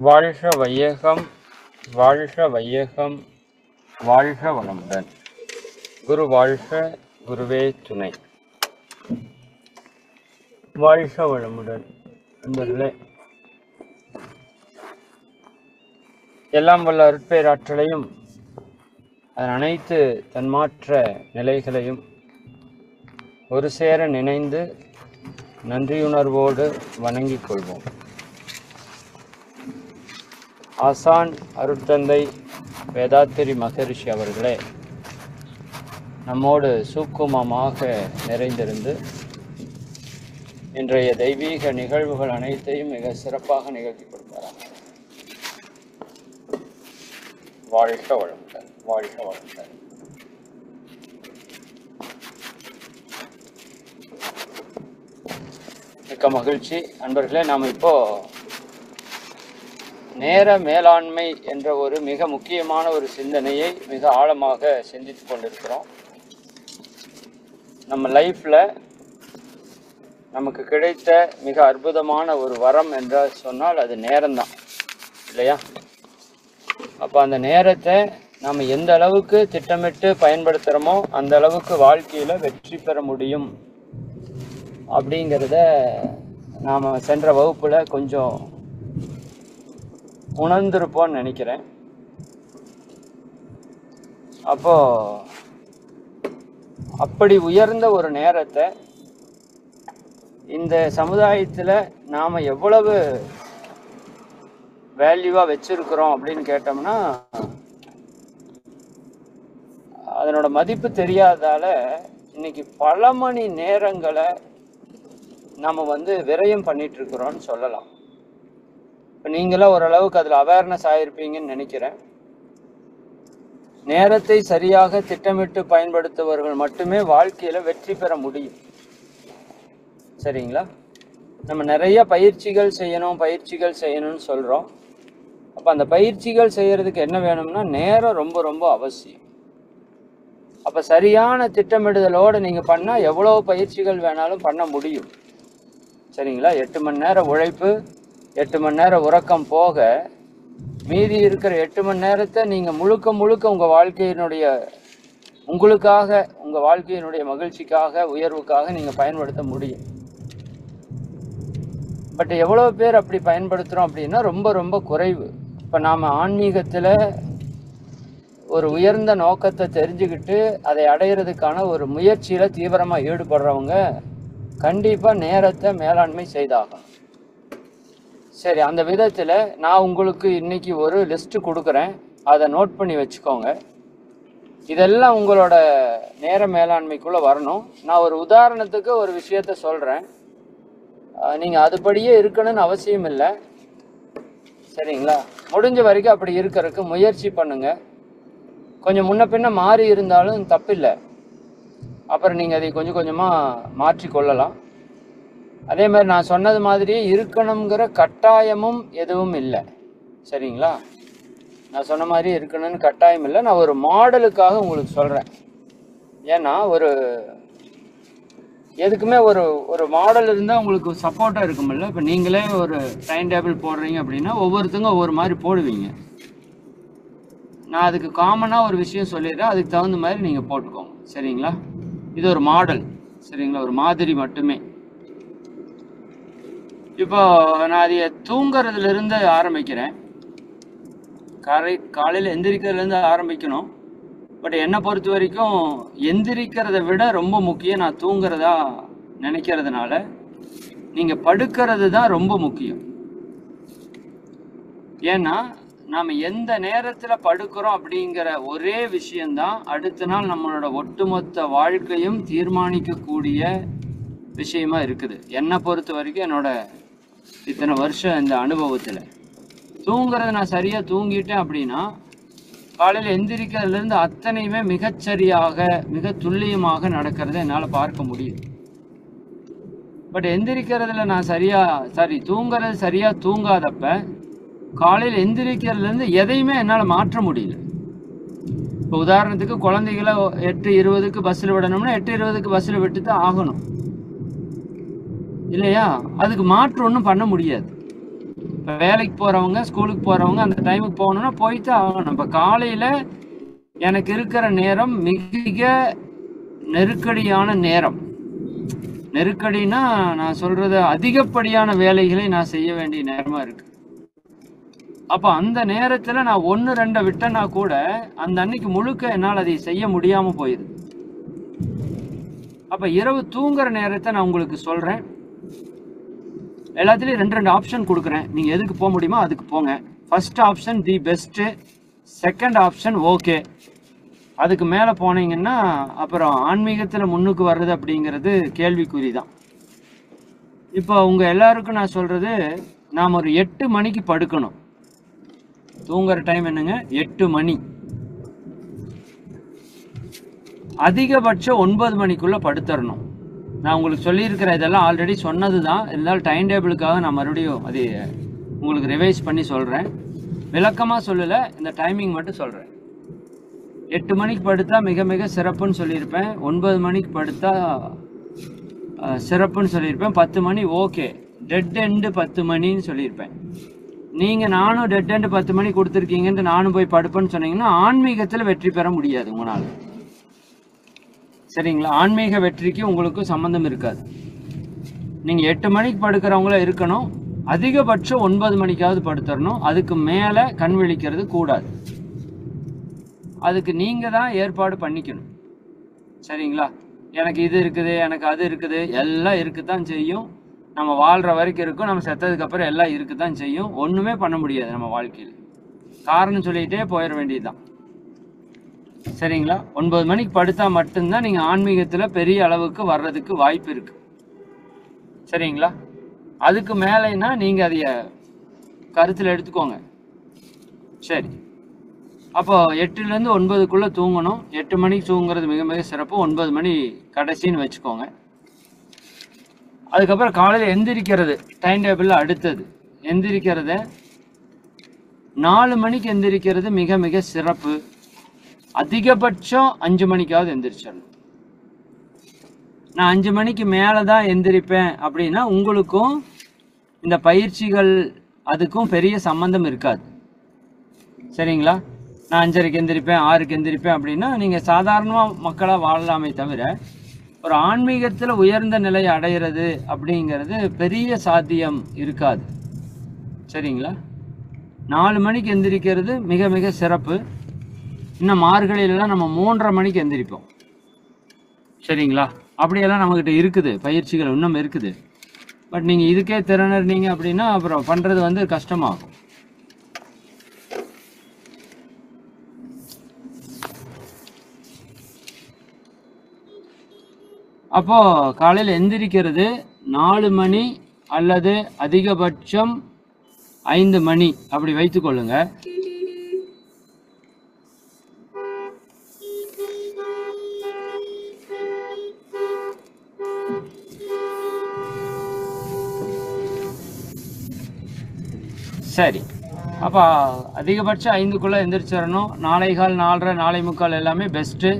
வாழ்க வையகம், வாழ்க வையகம், வாழ்க வளமுடன். குரு வாழ்க, குருவே துணை. வாழ்க வளமுடன். நண்பர்களே, எல்லாம் வல்ல அருட்பேராற்றலையும் அதன் அனைத்து தன்மாற்ற நிலைகளையும் ஒரு சேர நினைந்து நன்றியுணர்வோடு வணங்கிக் கொள்வோம். ஆசான் அருட்தந்தை வேதாத்திரி மகரிஷி அவர்களே நம்மோடு சூக்குமமாக நிறைந்திருந்து இன்றைய தெய்வீக நிகழ்வுகள் அனைத்தையும் மிக சிறப்பாக நிகழ்த்தி கொடுத்தாராம். வாழ்க வளமுடன், வாழ்க வளமுடன். மிக்க மகிழ்ச்சி அன்பர்களே. நாம் இப்போ நேர மேலாண்மை என்ற ஒரு மிக முக்கியமான ஒரு சிந்தனையை மிக ஆழமாக சிந்தித்து கொண்டிருக்கிறோம். நம்ம லைஃப்பில் நமக்கு கிடைத்த மிக அற்புதமான ஒரு வரம் என்று சொன்னால் அது நேரம்தான், இல்லையா? அப்போ அந்த நேரத்தை நாம் எந்த அளவுக்கு திட்டமிட்டு பயன்படுத்துகிறோமோ அந்த அளவுக்கு வாழ்க்கையில் வெற்றி பெற முடியும் அப்படிங்கிறத நாம் சென்ற வகுப்பில் கொஞ்சம் உணர்ந்திருப்போம்னு நினைக்கிறேன். அப்போ அப்படி உயர்ந்த ஒரு நேரத்தை இந்த சமுதாயத்தில் நாம் எவ்வளவு வேல்யூவாக வச்சிருக்கிறோம் அப்படின்னு கேட்டோம்னா, அதனோட மதிப்பு தெரியாதால இன்னைக்கு பல மணி நேரங்களை நம்ம விரயம் பண்ணிட்டு இருக்கிறோம்னு சொல்லலாம். இப்போ நீங்களாம் ஓரளவுக்கு அதில் அவேர்னஸ் ஆகிருப்பீங்கன்னு நினைக்கிறேன். நேரத்தை சரியாக திட்டமிட்டு பயன்படுத்துபவர்கள் மட்டுமே வாழ்க்கையில் வெற்றி பெற முடியும். சரிங்களா? நம்ம நிறைய பயிற்சிகள் செய்யணும்னு சொல்கிறோம். அப்போ அந்த பயிற்சிகள் செய்கிறதுக்கு என்ன வேணும்னா நேரம் ரொம்ப ரொம்ப அவசியம். அப்போ சரியான திட்டமிடுதலோடு நீங்கள் பண்ணால் எவ்வளோ பயிற்சிகள் வேணாலும் பண்ண முடியும். சரிங்களா? 8 மணி நேரம் உழைப்பு, 8 மணி நேரம் உறக்கம் போக மீதி இருக்கிற 8 மணி நேரத்தை நீங்கள் முழுக்க முழுக்க உங்களுக்காக உங்கள் வாழ்க்கையினுடைய மகிழ்ச்சிக்காக, உயர்வுக்காக நீங்கள் பயன்படுத்த முடியும். பட் எவ்வளோ பேர் அப்படி பயன்படுத்துகிறோம் அப்படின்னா ரொம்ப ரொம்ப குறைவு. இப்போ நாம் ஆன்மீகத்தில் ஒரு உயர்ந்த நோக்கத்தை தெரிஞ்சுக்கிட்டு அதை அடையிறதுக்கான ஒரு முயற்சியில் தீவிரமாக ஈடுபடுறவங்க கண்டிப்பாக நேரத்தை மேலாண்மை செய்தாகணும். சரி, அந்த விதத்தில் நான் உங்களுக்கு இன்னைக்கு ஒரு லிஸ்ட்டு கொடுக்குறேன், அதை நோட் பண்ணி வச்சுக்கோங்க. இதெல்லாம் உங்களோட நேர மேலாண்மைக்குள்ளே வரணும். நான் ஒரு உதாரணத்துக்கு ஒரு விஷயத்த சொல்கிறேன், நீங்கள் அதுபடியே இருக்கணும்னு அவசியம் இல்லை. சரிங்களா? முடிஞ்ச வரைக்கும் அப்படி இருக்கிறதுக்கு முயற்சி பண்ணுங்கள். கொஞ்சம் முன்ன பின்ன மாறி இருந்தாலும் தப்பில்லை. அப்புறம் நீங்கள் அதை கொஞ்சம் கொஞ்சமாக மாற்றிக்கொள்ளலாம். அதே மாதிரி நான் சொன்னது மாதிரியே இருக்கணுங்கிற கட்டாயமும் எதுவும் இல்லை. சரிங்களா? நான் சொன்ன மாதிரி இருக்கணும்னு கட்டாயம் இல்லை. நான் ஒரு மாடலுக்காக உங்களுக்கு சொல்கிறேன். ஏன்னா எதுக்குமே ஒரு மாடல் இருந்தால் உங்களுக்கு சப்போர்ட்டாக இருக்குமில்ல. இப்போ நீங்களே ஒரு டைம் டேபிள் போடுறீங்க அப்படின்னா ஒவ்வொருத்தங்க ஒவ்வொரு மாதிரி போடுவீங்க. நான் அதுக்கு காமனாக ஒரு விஷயம் சொல்லிடுறேன், அதுக்கு தகுந்த மாதிரி நீங்கள் போட்டுக்கோங்க. சரிங்களா? இது ஒரு மாடல். சரிங்களா? ஒரு மாதிரி மட்டுமே. இப்போ நான் அதை தூங்குறதுலேருந்து ஆரம்பிக்கிறேன். காலையில் எந்திரிக்கிறதுலேருந்து ஆரம்பிக்கணும். பட் என்னை பொறுத்த வரைக்கும் எந்திரிக்கிறத விட ரொம்ப முக்கியம் நான் தூங்குறதா நினைக்கிறதுனால நீங்கள் படுக்கிறது தான் ரொம்ப முக்கியம். ஏன்னா நாம் எந்த நேரத்தில் படுக்கிறோம் அப்படிங்கிற ஒரே விஷயந்தான் அடுத்த நாள் நம்மளோட ஒட்டுமொத்த வாழ்க்கையும் தீர்மானிக்கக்கூடிய விஷயமா இருக்குது. என்னை பொறுத்த வரைக்கும் என்னோட இத்தனை வருஷம் இந்த அனுபவத்தில் தூங்குறது நான் சரியாக தூங்கிட்டேன் அப்படின்னா காலையில் எந்திரிக்கிறதுலேருந்து அத்தனையுமே மிகச்சரியாக மிக துல்லியமாக நடக்கிறத என்னால் பார்க்க முடியும். பட் எந்திரிக்கிறதுல நான் தூங்குறது சரியாக தூங்காதப்ப காலையில் எந்திரிக்கிறதுலேருந்து எதையுமே என்னால் மாற்ற முடியல. இப்போ உதாரணத்துக்கு குழந்தைகளை 8:20 பஸ்ஸில் விடணும்னா 8:20 பஸ்ஸில் விட்டு தான் ஆகணும், இல்லையா? அதுக்கு மாற்று ஒன்றும் பண்ண முடியாது. வேலைக்கு போகிறவங்க, ஸ்கூலுக்கு போகிறவங்க அந்த டைமுக்கு போகணுன்னா போய்த்து ஆகணும். இப்போ காலையில் எனக்கு இருக்கிற நேரம் மிக நெருக்கடியான நேரம். நெருக்கடினா நான் சொல்கிறது அதிகப்படியான வேலைகளை நான் செய்ய வேண்டிய நேரமாக இருக்குது. அப்போ அந்த நேரத்தில் நான் 1-2 விட்டேன்னா கூட அந்த அன்னைக்கு முழுக்க என்னால் அதை செய்ய முடியாமல் போயிடுது. அப்போ இரவு தூங்குற நேரத்தை நான் உங்களுக்கு சொல்கிறேன். எல்லாத்துலேயும் 2 ஆப்ஷன் கொடுக்குறேன். நீங்கள் எதுக்கு போக முடியுமோ அதுக்கு போங்க. ஃபர்ஸ்ட் ஆப்ஷன் தி பெஸ்ட்டு, செகண்ட் ஆப்ஷன் ஓகே. அதுக்கு மேலே போனீங்கன்னா அப்புறம் ஆன்மீகத்தில் முன்னுக்கு வர்றது அப்படிங்கிறது கேள்விக்குறி தான். இப்போ உங்கள் எல்லாருக்கும் நான் சொல்கிறது, நாம் ஒரு 8 மணிக்கு படுக்கணும். தூங்குற டைம் என்னங்க? 8 மணி. அதிகபட்சம் 9 மணிக்குள்ளே படுத்துடணும். நான் உங்களுக்கு சொல்லியிருக்கிற இதெல்லாம் ஆல்ரெடி சொன்னது தான். இருந்தாலும் டைம் டேபிளுக்காக நான் மறுபடியும் அது உங்களுக்கு ரிவைஸ் பண்ணி சொல்கிறேன். விளக்கமாக சொல்லலை, இந்த டைமிங் மட்டும் சொல்கிறேன். 8 மணிக்கு படுத்தா மிக மிக சிறப்புன்னு சொல்லியிருப்பேன். 9 மணிக்கு படுத்தா சிறப்புன்னு சொல்லியிருப்பேன். 10 மணி ஓகே, டெட் எண்டு 10 மணின்னு சொல்லியிருப்பேன். நீங்கள் நானும் டெட் எண்டு 10 மணி கொடுத்துருக்கீங்கன்ட்டு நானும் போய் படுப்பேன்னு சொன்னீங்கன்னா ஆன்மீகத்தில் வெற்றி பெற முடியாது உங்களால். சரிங்களா? ஆன்மீக வெற்றிக்கு உங்களுக்கு சம்மந்தம் இருக்காது. நீங்கள் 8 மணிக்கு படுக்கிறவங்கள இருக்கணும். அதிகபட்சம் 9 மணிக்காவது படுத்துடணும். அதுக்கு மேலே கண் விழிக்கிறது கூடாது. அதுக்கு நீங்கள் தான் ஏற்பாடு பண்ணிக்கணும். சரிங்களா? எனக்கு இது இருக்குது, எனக்கு அது இருக்குது, எல்லாம் இருக்குதான் செய்யும். நம்ம வாழ்கிற வரைக்கும் இருக்கும், நம்ம செத்ததுக்கப்புறம் எல்லாம் இருக்குதான் செய்யும். ஒன்றுமே பண்ண முடியாது நம்ம வாழ்க்கையில். காரணம் சொல்லிகிட்டே போயிட வேண்டியதுதான். சரிங்களா? 9 மணிக்கு படுத்தா மட்டும்தான் நீங்கள் ஆன்மீகத்தில் பெரிய அளவுக்கு வர்றதுக்கு வாய்ப்பு இருக்கு. சரிங்களா? அதுக்கு மேலேனா நீங்கள் அதைய கருத்தில் எடுத்துக்கோங்க. சரி, அப்போ 8லேருந்து 9க்குள்ளே தூங்கணும். 8 மணிக்கு தூங்குறது மிக மிக சிறப்பு. 9 மணி கடைசின்னு வச்சுக்கோங்க. அதுக்கப்புறம் காலையில் எந்திரிக்கிறது டைம் டேபிளில் அடுத்தது. எந்திரிக்கிறத 4 மணிக்கு எந்திரிக்கிறது மிக மிக சிறப்பு. அதிகபட்சம் 5 மணிக்காவது எந்திரிச்சிடணும். நான் 5 மணிக்கு மேலே தான் எந்திரிப்பேன் அப்படின்னா உங்களுக்கும் இந்த பயிற்சிகள் அதுக்கும் பெரிய சம்பந்தம் இருக்காது. சரிங்களா? நான் 5:30க்கு எந்திரிப்பேன், 6க்கு எந்திரிப்பேன் அப்படின்னா நீங்கள் சாதாரணமாக மக்களாக வாழலாமே தவிர ஒரு ஆன்மீகத்தில் உயர்ந்த நிலையை அடைகிறது அப்படிங்கிறது பெரிய சாத்தியம் இருக்காது. சரிங்களா? 4 மணிக்கு எந்திரிக்கிறது மிக மிக சிறப்பு. இன்னும் மார்கழியிலலாம் நம்ம 3:30 மணிக்கு எந்திரிப்போம். சரிங்களா? அப்படியெல்லாம் நம்மக்கிட்ட இருக்குது, பயிற்சிகள் இன்னும் இருக்குது. பட் நீங்கள் இதுக்கே திறனறினீங்க அப்படின்னா அப்புறம் பண்ணுறது வந்து கஷ்டமாகும். அப்போது காலையில் எந்திரிக்கிறது 4 மணி அல்லது அதிகபட்சம் 5 மணி அப்படி வைத்துக்கொள்ளுங்க. சரி, அப்போ அதிகபட்சம் 5க்குள்ளே எந்திரிச்சிடணும். 4:15, 4:30, 4:45 எல்லாமே பெஸ்ட்டு.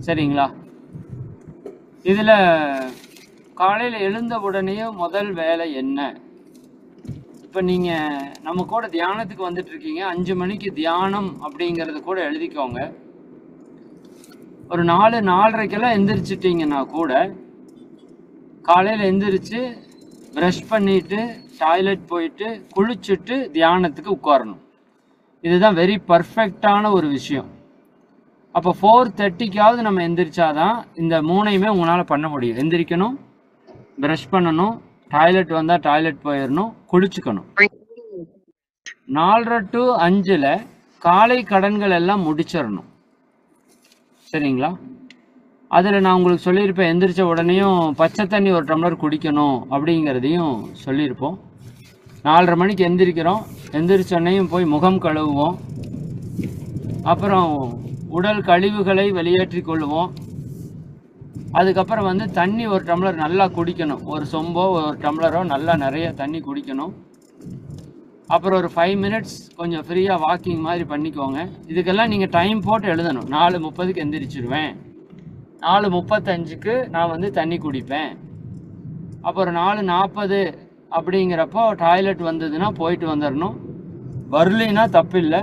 சரிங்களா? இதில் காலையில் எழுந்த உடனே முதல் வேலை என்ன? இப்போ நீங்கள் நம்ம கூட தியானத்துக்கு வந்துட்டுருக்கீங்க. 5 மணிக்கு தியானம் அப்படிங்கிறது கூட எழுதிக்கோங்க. ஒரு 4, 4:30க்கெல்லாம் எந்திரிச்சிட்டிங்கன்னா கூட காலையில் எந்திரிச்சு ப்ரஷ் பண்ணிவிட்டு டாய்லெட் போயிட்டு குளிச்சுட்டு தியானத்துக்கு உட்காரணும். இதுதான் வெரி பர்ஃபெக்டான ஒரு விஷயம். அப்போ 4:30க்காவது நம்ம எந்திரிச்சாதான் இந்த 3ஐயுமே உங்களால் பண்ண முடியும். எந்திரிக்கணும், ப்ரஷ் பண்ணணும், டாய்லெட் வந்தால் டாய்லெட் போயிடணும், குளிச்சுக்கணும். 4:30 to 5 காலை கடன்கள் எல்லாம் முடிச்சிடணும். சரிங்களா? அதில் நான் உங்களுக்கு சொல்லியிருப்பேன், எந்திரிச்ச உடனேயும் பச்சை தண்ணி 1 டம்ளர் குடிக்கணும் அப்படிங்கிறதையும் சொல்லியிருப்போம். 4:30 மணிக்கு எந்திரிக்கிறோம். எந்திரிச்சோன்னையும் போய் முகம் கழுவுவோம். அப்புறம் உடல் கழிவுகளை வெளியேற்றி கொள்ளுவோம். அதுக்கப்புறம் வந்து தண்ணி 1 டம்ளர் நல்லா குடிக்கணும். ஒரு சொம்போ 1 டம்ளரோ நல்லா நிறைய தண்ணி குடிக்கணும். அப்புறம் ஒரு 5 மினிட்ஸ் கொஞ்சம் ஃப்ரீயாக வாக்கிங் மாதிரி பண்ணிக்கோங்க. இதுக்கெல்லாம் நீங்கள் டைம் போட்டு எழுதணும். 4:30க்கு எந்திரிச்சிடுவேன், 4:35க்கு நான் வந்து தண்ணி குடிப்பேன், அப்புறம் 4:40 அப்படிங்கிறப்போ டாய்லெட் வந்ததுன்னா போயிட்டு வந்துடணும். வரலைன்னா தப்பு இல்லை.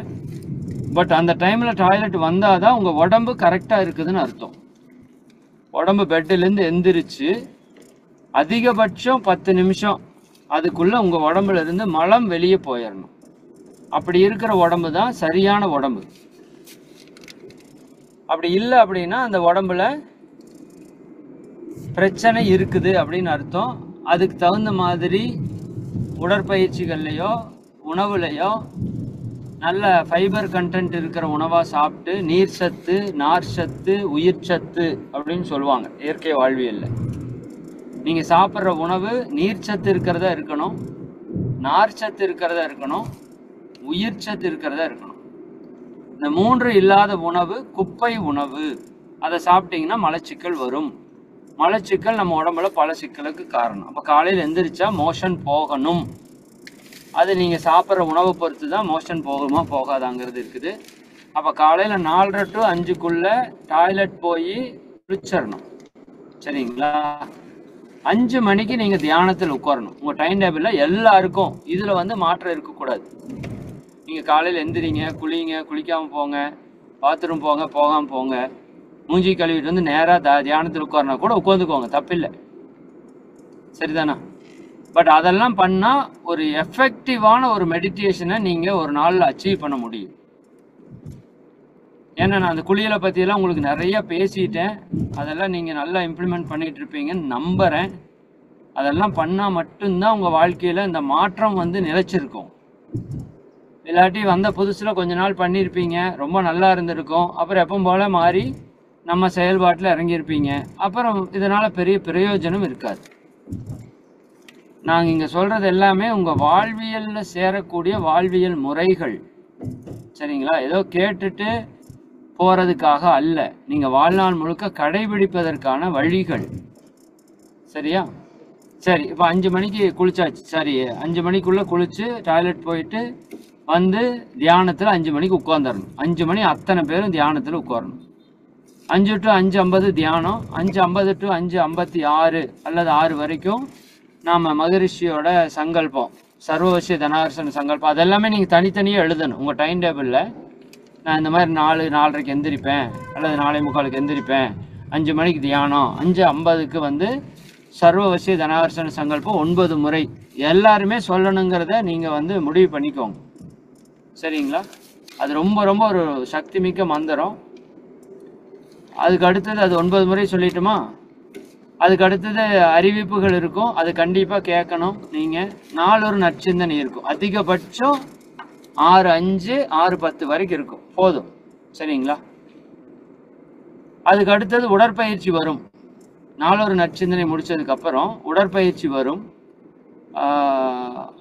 பட் அந்த டைமில் டாய்லெட் வந்தால் தான் உங்கள் உடம்பு கரெக்டாக இருக்குதுன்னு அர்த்தம். உடம்பு பெட்டிலேருந்து எந்திரிச்சு அதிகபட்சம் 10 நிமிஷம் அதுக்குள்ளே உங்கள் உடம்புல இருந்து மலம் வெளியே போயிடணும். அப்படி இருக்கிற உடம்பு தான் சரியான உடம்பு. அப்படி இல்லை அப்படின்னா அந்த உடம்புல பிரச்சனை இருக்குது அப்படின்னு அர்த்தம். அதுக்கு தகுந்த மாதிரி உடற்பயிற்சிகள்லையோ உணவுலையோ நல்ல ஃபைபர் கண்டென்ட் இருக்கிற உணவாக சாப்பிட்டு நீர் சத்து, நார் சத்து, உயிர் சத்து அப்படின்னு சொல்லுவாங்க இயற்கை வாழ்வியலில். நீங்கள் சாப்பிட்ற உணவு நீர் சத்து இருக்கிறதா இருக்கணும், நார் சத்து இருக்கிறதா இருக்கணும், உயிர் சத்து இருக்கிறதா இருக்கணும். இந்த 3 இல்லாத உணவு குப்பை உணவு. அதை சாப்பிட்டீங்கன்னா மலச்சிக்கல் வரும். மலச்சிக்கல் நம்ம உடம்புல பல சிக்கலுக்கு காரணம். அப்போ காலையில் எந்திரிச்சா மோஷன் போகணும். அது நீங்கள் சாப்பிட்ற உணவை பொறுத்து தான் மோஷன் போகுமா போகாதாங்கிறது இருக்குது. அப்போ காலையில் 4:30 to 5க்குள்ளே டாய்லெட் போய் குளிச்சிடணும். சரிங்களா? 5 மணிக்கு நீங்கள் தியானத்தில் உட்காரணும். உங்கள் டைம் டேபிளில் எல்லாருக்கும் இதில் வந்து மாற்றம் இருக்கக்கூடாது. நீங்கள் காலையில் எந்திரிங்க, குளிங்க, குளிக்காமல் போங்க, பாத்ரூம் போங்க, போகாமல் போங்க, மூஞ்சி கழுவிட்டு வந்து நேராக தியானத்தில் உட்காரனா கூட உட்காந்துக்கோங்க, தப்பில்லை. சரிதானா? பட் அதெல்லாம் பண்ணால் ஒரு எஃபெக்டிவான ஒரு மெடிடேஷனை நீங்கள் ஒரு நாளில் அச்சீவ் பண்ண முடியும். ஏன்னா நான் அந்த குளியலை பற்றியெல்லாம் உங்களுக்கு நிறையா பேசிட்டேன். அதெல்லாம் நீங்கள் நல்லா இம்ப்ளிமெண்ட் பண்ணிகிட்டு இருப்பீங்கன்னு நம்புகிறேன். அதெல்லாம் பண்ணால் மட்டும்தான் உங்கள் வாழ்க்கையில் இந்த மாற்றம் வந்து நிலைச்சிருக்கும். இல்லாட்டி வந்த புதுசில் கொஞ்ச நாள் பண்ணியிருப்பீங்க, ரொம்ப நல்லா இருந்திருக்கும், அப்புறம் எப்போ போல் மாறி நம்ம செயல்பாட்டில் இறங்கியிருப்பீங்க. அப்புறம் இதனால் பெரிய பிரயோஜனம் இருக்காது. நாங்கள் இங்கே சொல்கிறது எல்லாமே உங்கள் வாழ்வியலில் சேரக்கூடிய வாழ்வியல் முறைகள். சரிங்களா? ஏதோ கேட்டுட்டு போகிறதுக்காக அல்ல, நீங்கள் வாழ்நாள் முழுக்க கடைபிடிப்பதற்கான வழிகள். சரியா? சரி, இப்போ 5 மணிக்கு குளிச்சாச்சு. சரி, 5 மணிக்குள்ளே குளித்து டாய்லெட் போயிட்டு வந்து தியானத்தில் 5 மணிக்கு உட்காந்துடணும். 5 மணி அத்தனை பேரும் தியானத்தில் உட்காரணும். 5 to 5:50 தியானம், 5:50 to 5:56 அல்லது 6 வரைக்கும் நாம் மகரிஷியோட சங்கல்பம், சர்வவசிய தனார்சன சங்கல்பம், அதெல்லாமே நீங்கள் தனித்தனியாக எழுதணும் உங்கள் டைம் டேபிளில். நான் இந்த மாதிரி 4:30க்கு எந்திரிப்பேன் அல்லது 4:45க்கு எந்திரிப்பேன், 5 மணிக்கு தியானம், 5:50க்கு வந்து சர்வவசிய தனார்சன சங்கல்பம் 9 முறை எல்லாருமே சொல்லணுங்கிறத நீங்கள் வந்து முடிவு பண்ணிக்கோங்க. சரிங்களா? அது ரொம்ப ரொம்ப ஒரு சக்தி மிக்க மந்திரம். அதுக்கு அடுத்தது அது 9 முறை சொல்லிட்டுமா, அதுக்கு அடுத்தது அறிவிப்புகள் இருக்கும், அது கண்டிப்பாக கேட்கணும். நீங்கள் நாளொரு நற்சிந்தனை இருக்கும், அதிகபட்சம் 6:05 6:10 வரைக்கும் இருக்கும், போதும். சரிங்களா? அதுக்கு அடுத்தது உடற்பயிற்சி வரும். நாளொரு நற்சிந்தனை முடிச்சதுக்கப்புறம் உடற்பயிற்சி வரும்.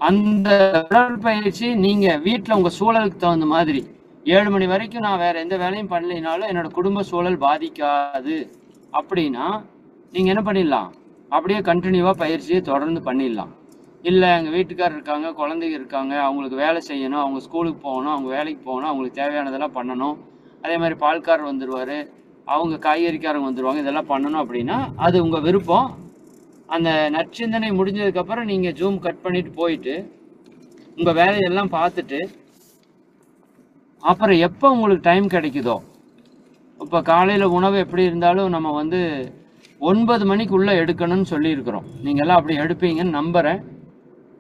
அந்த உடற்பயிற்சி நீங்கள் வீட்டில் உங்கள் சூழலுக்கு தகுந்த மாதிரி 7 மணி வரைக்கும் நான் வேறு எந்த வேலையும் பண்ணலைனாலும் என்னோடய குடும்ப சூழல் பாதிக்காது அப்படின்னா நீங்கள் என்ன பண்ணிடலாம், அப்படியே கண்டினியூவாக பயிற்சியை தொடர்ந்து பண்ணிடலாம். இல்லை எங்கள் வீட்டுக்காரர் இருக்காங்க, குழந்தைங்க இருக்காங்க, அவங்களுக்கு வேலை செய்யணும், அவங்க ஸ்கூலுக்கு போகணும், அவங்க வேலைக்கு போகணும், அவங்களுக்கு தேவையானதெல்லாம் பண்ணணும், அதே மாதிரி பால்காரர் வந்துடுவார், அவங்க காய்கறிக்காரங்க வந்துடுவாங்க, இதெல்லாம் பண்ணணும் அப்படின்னா அது உங்கள் விருப்பம். அந்த நற்சிந்தனை முடிஞ்சதுக்கப்புறம் நீங்கள் ஜூம் கட் பண்ணிட்டு போயிட்டு உங்கள் வேலையெல்லாம் பார்த்துட்டு அப்புறம் எப்போ உங்களுக்கு டைம் கிடைக்குதோ, இப்போ காலையில் உணவு எப்படி இருந்தாலும் நம்ம வந்து 9 மணிக்குள்ளே எடுக்கணும்னு சொல்லியிருக்கிறோம். நீங்கள்லாம் அப்படி எடுப்பீங்கன்னு நம்புகிறேன்.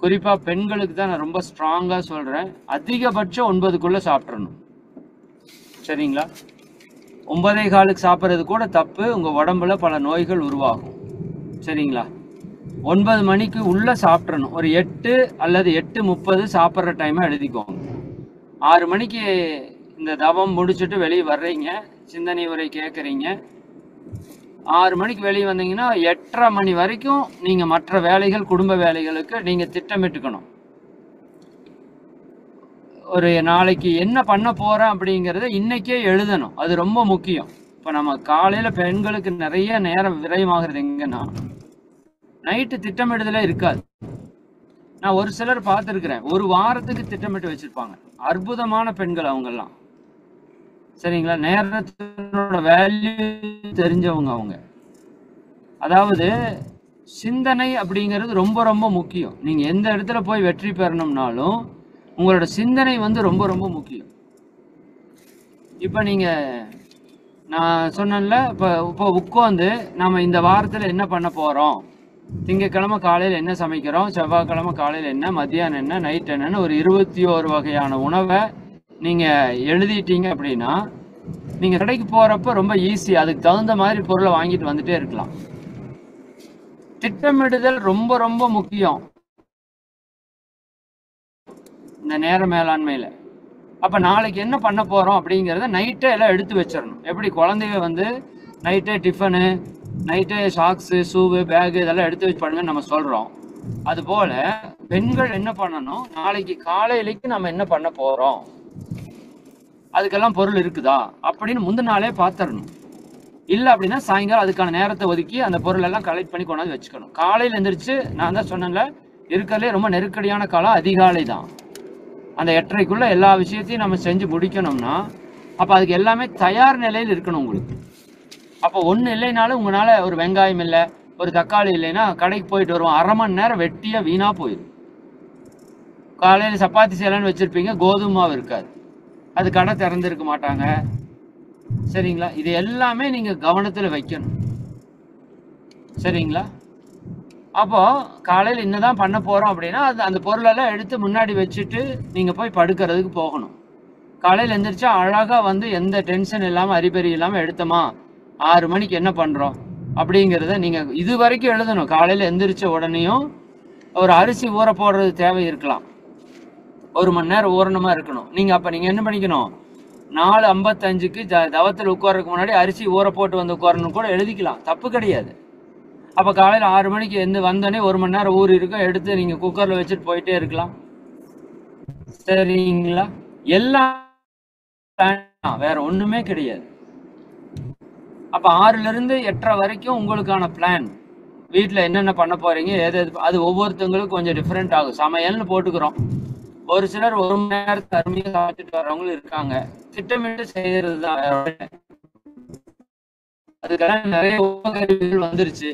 குறிப்பாக பெண்களுக்கு தான் நான் ரொம்ப ஸ்ட்ராங்காக சொல்கிறேன், அதிகபட்சம் 9க்குள்ளே சாப்பிட்றணும். சரிங்களா? 9:15க்கு சாப்பிட்றது கூட தப்பு, உங்கள் உடம்புல பல நோய்கள் உருவாகும். சரிங்களா? 9 மணிக்கு உள்ளே சாப்பிட்றணும். ஒரு 8 அல்லது 8:30 சாப்பிட்ற டைமை எழுதிக்கோங்க. 6 மணிக்கு இந்த தவம் முடிச்சுட்டு வெளியே வர்றீங்க, சிந்தனை உரை கேட்குறீங்க. 6 மணிக்கு வெளியே வந்தீங்கன்னா 8:30 மணி வரைக்கும் நீங்கள் மற்ற வேலைகள், குடும்ப வேலைகளுக்கு நீங்கள் திட்டமிட்டுக்கணும். ஒரு நாளைக்கு என்ன பண்ண போகிறேன் அப்படிங்கிறத இன்றைக்கே எழுதணும். அது ரொம்ப முக்கியம். இப்போ நம்ம காலையில் பெண்களுக்கு நிறைய நேரம் விரயமாகிறது எங்கன்னா நைட்டு திட்டமிடுதலே இருக்காது. நான் ஒரு சிலர் பார்த்துருக்குறேன், ஒரு வாரத்துக்கு திட்டமிட்டு வச்சுருப்பாங்க. அற்புதமான பெண்கள் அவங்கெல்லாம். சரிங்களா? நேரத்தோட வேல்யூ தெரிஞ்சவங்க அவங்க. அதாவது சிந்தனை அப்படிங்கிறது ரொம்ப ரொம்ப முக்கியம். நீங்கள் எந்த இடத்துல போய் வெற்றி பெறணும்னாலும் உங்களோட சிந்தனை வந்து ரொம்ப ரொம்ப முக்கியம். இப்போ நீங்கள் நான் சொன்னேன்ல, இப்போ உட்காந்து நம்ம இந்த வாரத்தில் என்ன பண்ண போகிறோம், திங்கட்கிழமை காலையில் என்ன சமைக்கிறோம், செவ்வாய்க்கிழமை காலையில் என்ன, மத்தியானம் என்ன, நைட் என்னன்னு ஒரு 21 வகையான உணவை நீங்கள் எழுதிட்டீங்க அப்படின்னா நீங்கள் கடைக்கு போகிறப்ப ரொம்ப ஈஸி. அதுக்கு தகுந்த மாதிரி பொருளை வாங்கிட்டு வந்துட்டே இருக்கலாம். திட்டமிடுதல் ரொம்ப ரொம்ப முக்கியம் இந்த நேர மேலாண்மையில். அப்போ நாளைக்கு என்ன பண்ண போகிறோம் அப்படிங்கிறத நைட்டே எல்லாம் எடுத்து வச்சிடணும். எப்படி குழந்தைங்க வந்து நைட்டே டிஃபனு, நைட்டே சாக்ஸு, ஷூவு, பேகு இதெல்லாம் எடுத்து வச்சு பண்ணுங்கன்னு நம்ம சொல்கிறோம். அதுபோல் பெண்கள் என்ன பண்ணணும், நாளைக்கு காலையிலேக்கு நம்ம என்ன பண்ண போகிறோம், அதுக்கெல்லாம் பொருள் இருக்குதா அப்படின்னு முந்தின நாளே பார்த்துடணும். இல்லை அப்படின்னா சாயங்காலம் அதுக்கான நேரத்தை ஒதுக்கி அந்த பொருள் எல்லாம் கலெக்ட் பண்ணி கொண்டாந்து வச்சுக்கணும். காலையில் எழுந்திரிச்சு நான் தான் சொன்னேன்ல, இருக்கிறதுலே ரொம்ப நெருக்கடியான காலம் அதிகாலை தான். அந்த 8:30க்குள்ள எல்லா விஷயத்தையும் நம்ம செஞ்சு முடிக்கணும்னா அப்போ அதுக்கு எல்லாமே தயார் நிலையில் இருக்கணும் உங்களுக்கு. அப்போ ஒன்றும் இல்லைனாலும் உங்களால் ஒரு வெங்காயம் இல்லை, ஒரு தக்காளி இல்லைன்னா கடைக்கு போயிட்டு வருவோம், 1/2 மணி நேரம் வெட்டியாக வீணாக போயிடும். காலையில் சப்பாத்தி செய்யலான்னு வச்சுருப்பீங்க, கோதுமை மாவு இருக்காது, அது கடை திறந்துருக்க மாட்டாங்க. சரிங்களா? இது எல்லாமே நீங்கள் கவனத்தில் வைக்கணும். சரிங்களா? அப்போ காலையில் என்னதான் பண்ண போகிறோம் அப்படின்னா அந்த பொருளெல்லாம் எடுத்து முன்னாடி வச்சுட்டு நீங்கள் போய் படுக்கிறதுக்கு போகணும். காலையில் எழுந்திரிச்சா அழகாக வந்து எந்த டென்ஷன் இல்லாமல் அறிபறி இல்லாமல் எடுத்தோமா 6 மணிக்கு என்ன பண்ணுறோம் அப்படிங்கிறத நீங்கள் இது வரைக்கும் எழுதணும். காலையில் எழுந்திரிச்ச உடனேயும் ஒரு அரிசி ஊற போடுறது தேவை இருக்கலாம், 1 மணி நேரம் ஊறணுமா இருக்கணும். அப்போ நீங்கள் என்ன பண்ணிக்கணும், 4:55க்கு தவத்தில் உட்கார்றதுக்கு முன்னாடி அரிசி ஊற போட்டு வந்து உட்காரணும் கூட எழுதிக்கலாம், தப்பு கிடையாது. அப்போ காலையில் 6 மணிக்கு வந்தோடனே 1 மணி நேரம் ஊறி இருக்கும், எடுத்து நீங்கள் குக்கரில் வச்சுட்டு போயிட்டே இருக்கலாம். சரிங்களா? எல்லாம் வேற ஒன்றுமே கிடையாது. அப்போ 6லேருந்து 8:30 வரைக்கும் உங்களுக்கான பிளான், வீட்டில் என்னென்ன பண்ண போகிறீங்க, அது ஒவ்வொருத்தவங்களுக்கும் கொஞ்சம் டிஃப்ரெண்ட் ஆகும். சமையல்னு போட்டுக்கிறோம், ஒரு சிலர் 1 மணி நேரத்துக்கு அருமையாக சமைச்சிட்டு வர்றவங்களும் இருக்காங்க. திட்டமிட்டு செய்கிறது தான். அதுக்கெல்லாம் நிறைய உபகருவிகள் வந்துருச்சு,